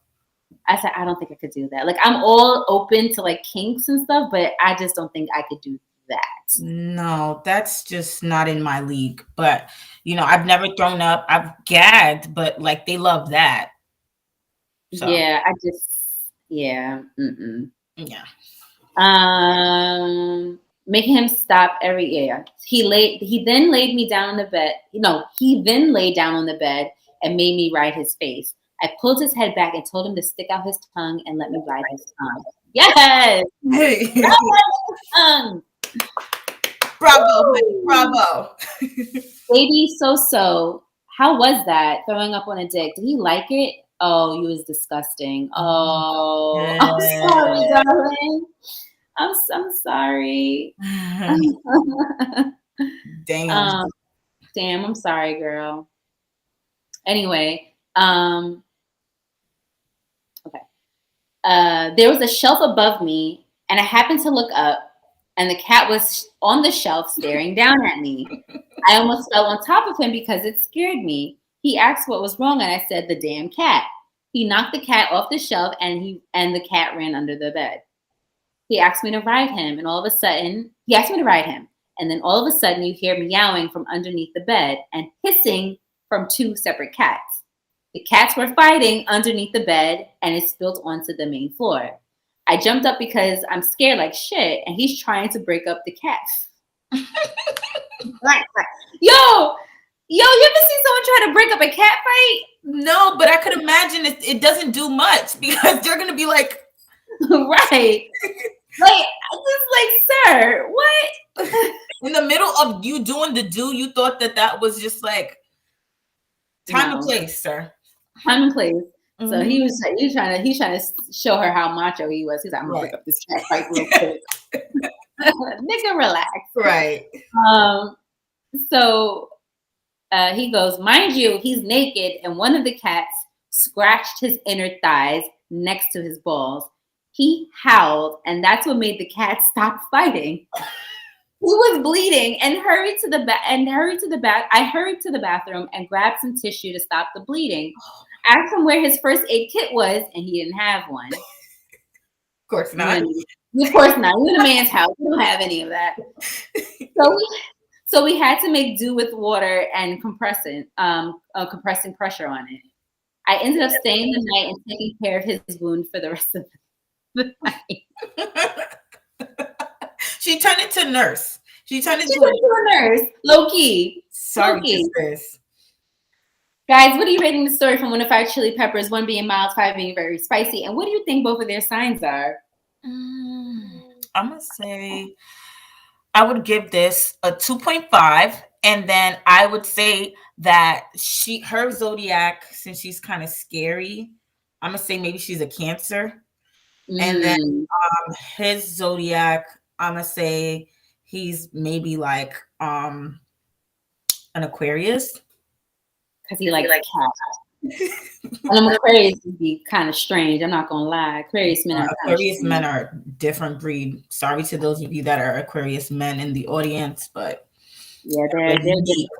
I said, I don't think I could do that. Like, I'm all open to like kinks and stuff, but I just don't think I could do that. No, that's just not in my league. But, you know, I've never thrown up. I've gagged, but like they love that. So. Yeah, yeah. Yeah. Making him stop every year. He then laid me down on the bed. He then laid down on the bed and made me ride his face. I pulled his head back and told him to stick out his tongue and let me ride his tongue. Yes! Hey. Tongue. Bravo, bravo. Baby So, how was that? Throwing up on a dick. Did he like it? Oh, you was disgusting. Oh, yes. I'm sorry, darling. I'm sorry. Damn. Damn, I'm sorry, girl. Anyway, okay. There was a shelf above me, and I happened to look up, and the cat was on the shelf staring down at me. I almost fell on top of him because it scared me. He asked what was wrong, and I said, the damn cat. He knocked the cat off the shelf, and the cat ran under the bed. He asked me to ride him, and all of a sudden, and then all of a sudden, you hear meowing from underneath the bed and hissing from two separate cats. The cats were fighting underneath the bed, and it spilled onto the main floor. I jumped up because I'm scared like shit, and he's trying to break up the cats. Yo, you ever seen someone try to break up a cat fight? No, but I could imagine it doesn't do much because they're gonna be like, right. Like, just like, sir, what? In the middle of you doing the do, you thought that was just like time and place, sir. Time and place. Mm-hmm. So he's trying to show her how macho he was. He's like, I'm gonna break up this cat fight real quick. Nigga, relax. Right. So he goes, mind you, he's naked, and one of the cats scratched his inner thighs next to his balls. He howled, and that's what made the cat stop fighting. He was bleeding and hurried to the bath. I hurried to the bathroom and grabbed some tissue to stop the bleeding. Asked him where his first aid kit was, and he didn't have one. Of course not. Of course not. You're in a man's house. We don't have any of that. So we had to make do with water and compressing pressure on it. I ended up staying the night and taking care of his wound for the rest of the night. She turned into a nurse. She turned into a nurse. Low key. Sorry, sis. Guys, what are you rating the story from 1 to 5 chili peppers? 1 being mild, 5 being very spicy. And what do you think both of their signs are? I'm gonna say I would give this a 2.5, and then I would say that her zodiac, since she's kind of scary, I'm gonna say maybe she's a Cancer. And then his zodiac, I'm gonna say he's maybe like an Aquarius. Because he likes cats. And I'm Aquarius would be kind of strange. I'm not gonna lie. Aquarius men are a different breed. Sorry to those of you that are Aquarius men in the audience, but yeah, they're deep.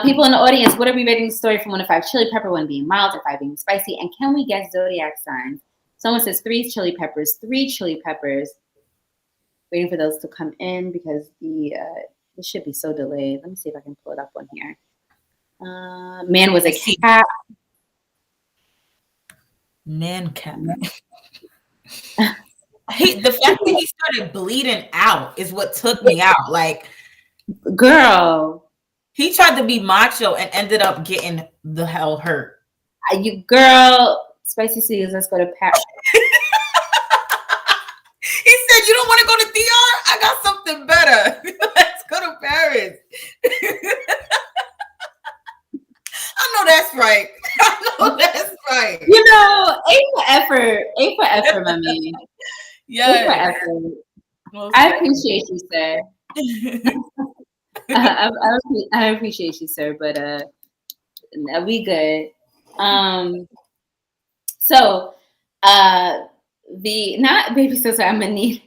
People in the audience, what are we rating the story from 1 to 5 chili pepper? 1 being mild or 5 being spicy? And can we guess zodiac signs? Someone says 3 chili peppers, 3 chili peppers. Waiting for those to come in because it should be so delayed. Let me see if I can pull it up on here. Man was a cat. Man cat. The fact that he started bleeding out is what took me out. Like, girl, he tried to be macho and ended up getting the hell hurt. Spicy Seeds, let's go to Paris. He said, you don't want to go to DR? I got something better. Let's go to Paris. I know that's right. You know, A for effort, my man. Yeah. A for effort. I appreciate you, sir. I appreciate you, sir, but we good. So not baby sister, I'm gonna need.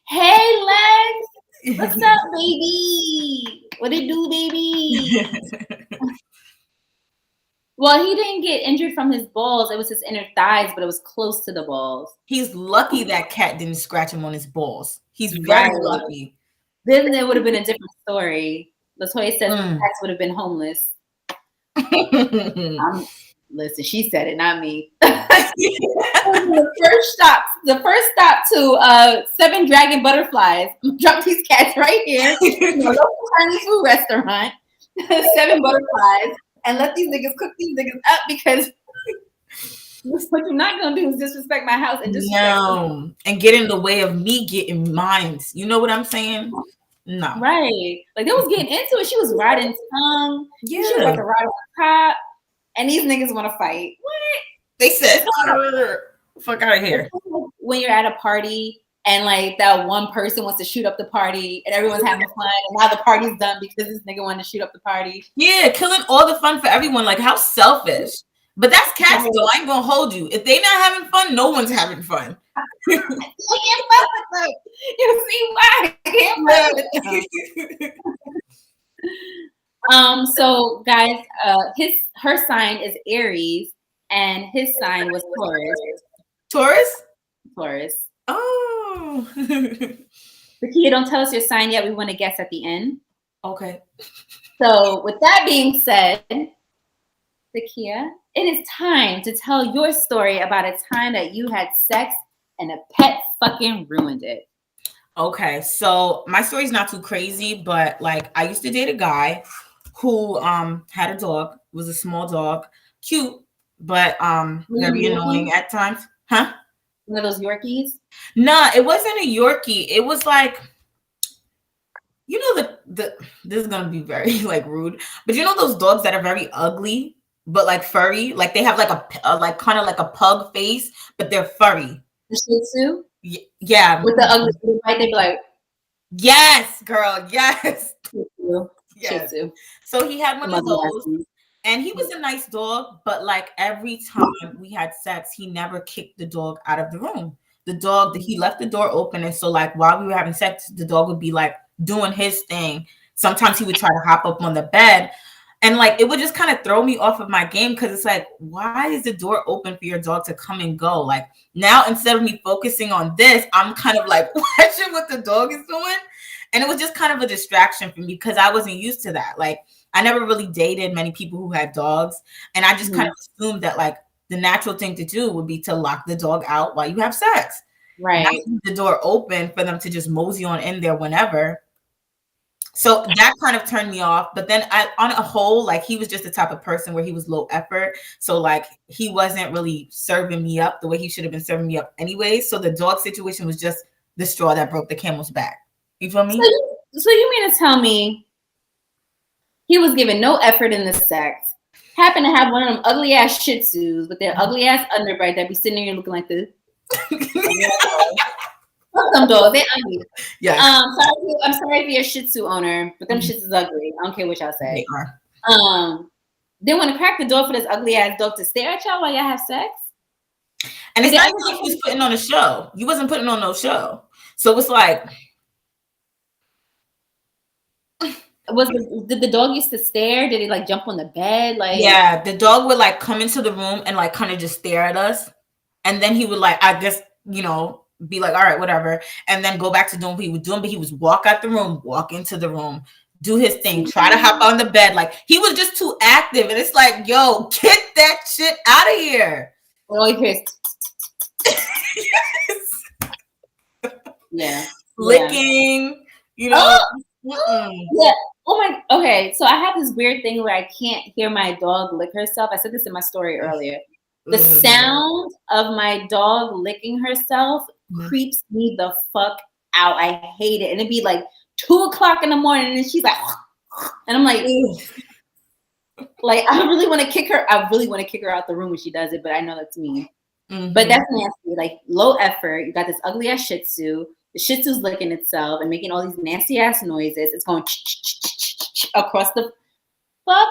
Hey Lex, what's up, baby? What it do, baby? Well, he didn't get injured from his balls. It was his inner thighs, but it was close to the balls. He's lucky that cat didn't scratch him on his balls. He's very lucky. Then there would have been a different story. LaToya says cats would have been homeless. Listen, she said it, not me. The first stop to 7 Dragon Butterflies. Drop these cats right here. Local Chinese food restaurant. 7 Butterflies. And let these niggas cook these niggas up because what you're not gonna do is disrespect my house and and get in the way of me getting mine. You know what I'm saying? No. Right. Like they was getting into it. She was riding tongue. Yeah. She was about to ride on top. And these niggas want to fight. What? They said, fuck out of here. When you're at a party and like that one person wants to shoot up the party and everyone's having fun and now the party's done because this nigga wanted to shoot up the party. Yeah, killing all the fun for everyone. Like how selfish. But that's cats though. I ain't gonna hold you. If they not having fun, no one's having fun. You can't fuck with them. You see why? I can't fuck with them. So guys, her sign is Aries and his sign was Taurus. Taurus. Oh. Zakia, don't tell us your sign yet. We want to guess at the end. Okay. So with that being said, Zakia, it is time to tell your story about a time that you had sex and a pet fucking ruined it. Okay, so my story's not too crazy, but like I used to date a guy who had a dog. It was a small dog, cute, but very annoying at times. Huh? One of those Yorkies? Nah, it wasn't a Yorkie. It was like, you know, the this is gonna be very like rude, but you know those dogs that are very ugly but like furry, like they have like a like kind of like a pug face, but they're furry. The Shih Tzu? Yeah. With the ugly right, they'd be like, yes, girl, yes. Shih Tzu. Yes. Shih Tzu. So he had one of those, Ugly. and he was a nice dog, but like every time we had sex, he never kicked the dog out of the room. The dog, he left the door open, and so like while we were having sex, the dog would be like doing his thing. Sometimes he would try to hop up on the bed, and like it would just kind of throw me off of my game because it's like, why is the door open for your dog to come and go? Like now, instead of me focusing on this, I'm kind of like watching what the dog is doing. And it was just kind of a distraction for me because I wasn't used to that. Like I never really dated many people who had dogs. And I just kind of assumed that like the natural thing to do would be to lock the dog out while you have sex. Right. Not leave the door open for them to just mosey on in there whenever. So that kind of turned me off. But then on a whole, like he was just the type of person where he was low effort. So like he wasn't really serving me up the way he should have been serving me up anyway. So the dog situation was just the straw that broke the camel's back. You feel me? So you mean to tell me he was giving no effort in the sex, happened to have one of them ugly ass Shih Tzus with their ugly ass underbite that be sitting there looking like this? Fuck them dogs, they ugly. Yes. I'm sorry if you're a Shih Tzu owner, but them Shih Tzus ugly. I don't care what y'all say. They are. Then want to crack the door for this ugly ass dog to stare at y'all while y'all have sex? And it's not like he was putting on a show. You wasn't putting on no show. So it's like, did the dog used to stare? Did he like jump on the bed? Like, yeah, the dog would like come into the room and like kind of just stare at us, and then he would like, I guess, you know, be like, all right, whatever, and then go back to doing what he was doing. But he was walk out the room, walk into the room, do his thing, try to hop on the bed. Like he was just too active, and it's like, yo, get that shit out of here. Oh, Chris. Yeah, licking, you know. Yeah. Oh my. Okay. So I have this weird thing where I can't hear my dog lick herself. I said this in my story earlier. The sound of my dog licking herself creeps me the fuck out. I hate it. And it'd be like 2:00 in the morning, and she's like, and I'm like, like I really want to kick her. I really want to kick her out the room when she does it, but I know that's mean. But that's nasty. Like low effort. You got this ugly ass Shih Tzu. The Shih Tzu's licking itself and making all these nasty ass noises. It's going across the fuck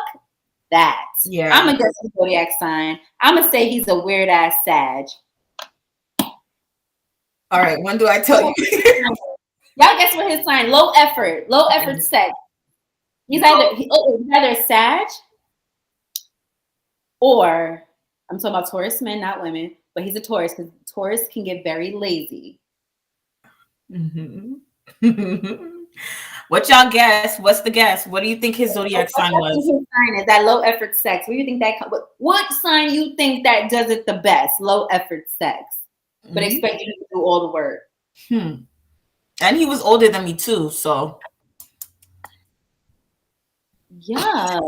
that. Yeah. I'm gonna guess the zodiac sign. I'm gonna say he's a weird ass Sag. All right, when do I tell you? Y'all guess what his sign? Low effort sex. He's either a Sag or I'm talking about Taurus men, not women, but he's a Taurus because Taurus can get very lazy. What y'all guess? What's the guess? What do you think his zodiac sign was? His sign is that low effort sex. What do you think that? What sign you think that does it the best? Low effort sex, but expect you to do all the work. And he was older than me too, so yeah.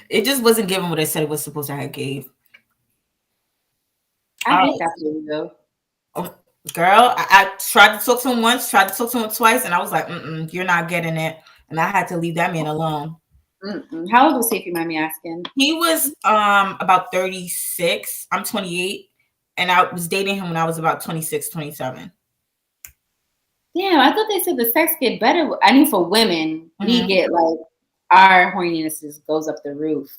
It just wasn't giving what I said it was supposed to have gave. I think that's what you do. Oh, girl, I tried to talk to him once, tried to talk to him twice, and I was like, you're not getting it. And I had to leave that man alone. How old was he, if you mind me asking? He was about 36. I'm 28. And I was dating him when I was about 26, 27. Damn, I thought they said the sex get better. I mean, for women, we get like our horniness goes up the roof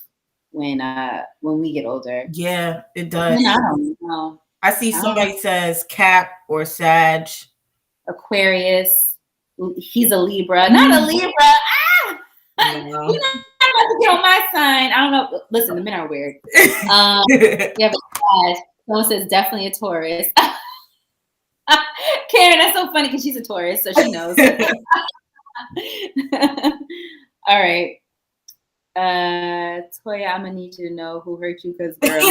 when we get older. Yeah, it does. I don't know. I see somebody says Cap or Sag. Aquarius. He's a Libra. Not a Libra. You're not about to get on my sign. I don't know. Listen, the men are weird. Yeah, but someone says definitely a Taurus. Karen, that's so funny because she's a Taurus, so she knows. All right. Toya, I'm gonna need you to know who hurt you, because girl.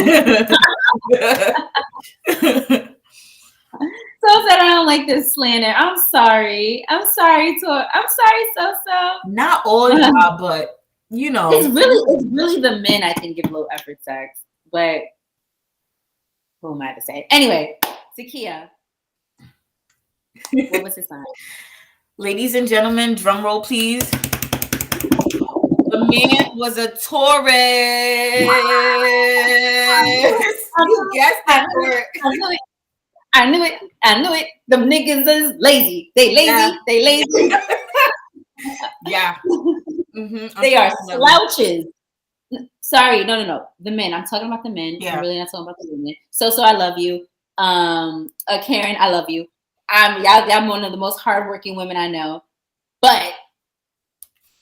So said I don't like this slander. I'm sorry. I'm sorry, Toya. I'm sorry, So. Not all y'all, but you know. It's really the men I think give low effort sex. But who am I to say? Anyway, Zakia. What was his sign? Ladies and gentlemen, drum roll, please. The man was a Taurus. You guessed it. I knew it. Them niggas is lazy. They lazy. Yeah. They lazy. Yeah. Mm-hmm. They are slouches. Sorry, no. The men. I'm talking about the men. Yeah. I'm really not talking about the women. So I love you. Karen, I love you. I'm one of the most hardworking women I know. But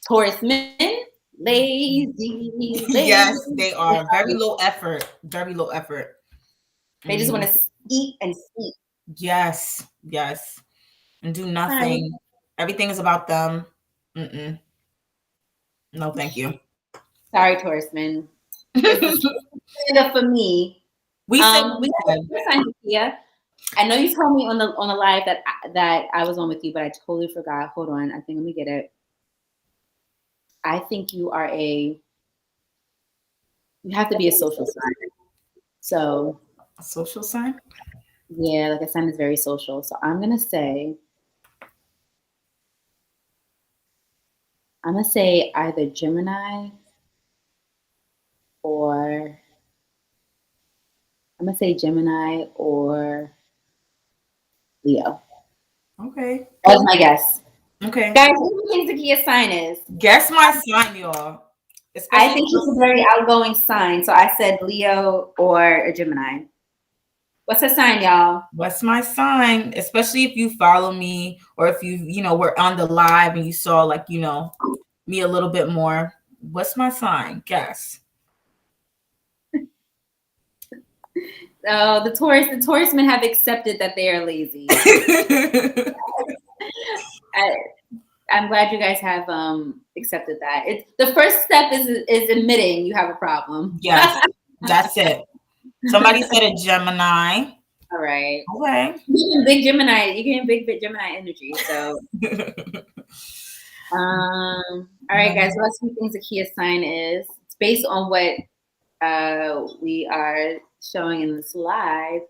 Taurus men, lazy. Yes, they are very low effort. Very low effort. They just want to eat and sleep. Yes, and do nothing. Everything is about them. No, thank you. Sorry, Taurus men. Stand up for me. We said. I know you told me on the live that I was on with you, but I totally forgot. Hold on, I think let me get it. I think you have to be a social sign. So a social sign? Yeah, like a sign is very social. So I'm gonna say either Gemini or Leo. Okay. That's my guess. Okay. Guys, who do you think Zakia's sign is? Guess my sign, y'all. I think she's a very outgoing sign. So I said Leo or a Gemini. What's her sign, y'all? What's my sign? Especially if you follow me or if you were on the live and you saw me a little bit more. What's my sign? Guess. The Taurus men have accepted that they are lazy. I'm glad you guys have accepted that. The first step is admitting you have a problem. Yes, that's it. Somebody said a Gemini. All right. Okay. You're big Gemini. You're getting big Gemini energy. So. All right, guys. What else do you think Zakia's sign is? It's based on what we are showing in this live.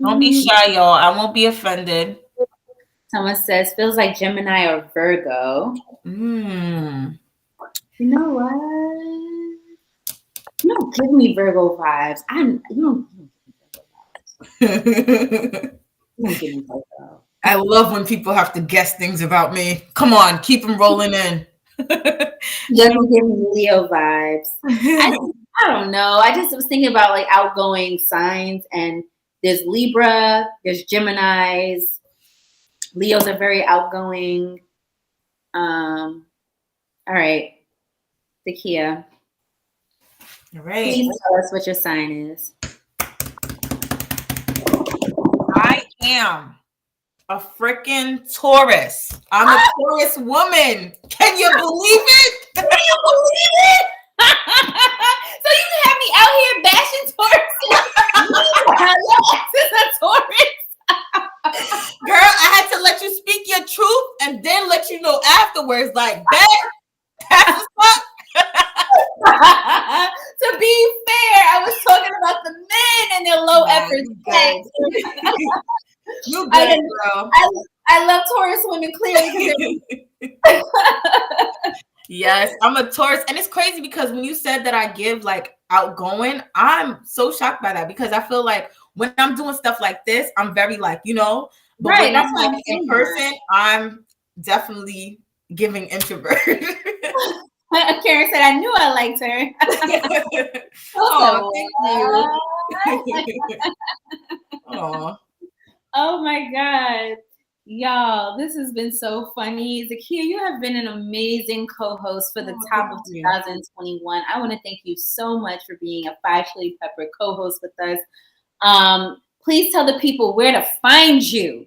Don't be shy, y'all. I won't be offended. Someone says feels like Gemini or Virgo. You know what? You don't give me Virgo vibes. You don't give me Virgo. I love when people have to guess things about me. Come on, keep them rolling in. Doesn't give me Leo vibes. I don't know. I just was thinking about like outgoing signs, and there's Libra, there's Geminis. Leos are very outgoing. All right, Zakia. All right. Please tell us what your sign is. I am a freaking Taurus. I'm a Taurus woman. Can you believe it? Can you believe it? So you can have me out here bashing Taurus. This is a Taurus. Girl, I had to let you speak your truth and then let you know afterwards, like, pass us up. To be fair, I was talking about the men and their low effort sex. You good, girl. I love Taurus women clearly. Yes, I'm a Taurus. And it's crazy because when you said that I give like outgoing, I'm so shocked by that because I feel like when I'm doing stuff like this, I'm very like, but right, when I'm like in person, I'm definitely giving introvert. Karen said, I knew I liked her. Oh, thank you. Oh my God. Y'all, this has been so funny. Zakia, you have been an amazing co-host for the top of 2021. I want to thank you so much for being a 5 Chili Pepper co-host with us. Please tell the people where to find you.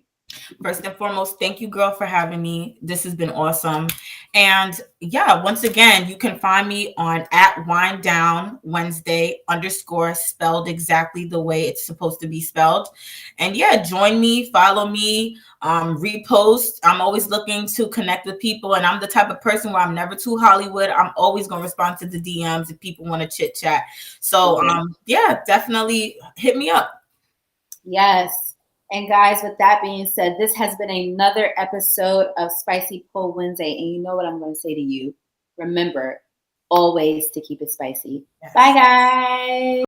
First and foremost, thank you, girl, for having me. This has been awesome. And yeah, once again, you can find me on at Wind Down Wednesday _ spelled exactly the way it's supposed to be spelled. And yeah, join me, follow me, repost. I'm always looking to connect with people, and I'm the type of person where I'm never too Hollywood. I'm always gonna respond to the DMs if people want to chit chat. So yeah, definitely hit me up. Yes. And guys, with that being said, this has been another episode of Spicy Pull Wednesday. And you know what I'm going to say to you? Remember, always to keep it spicy. Yes. Bye, guys.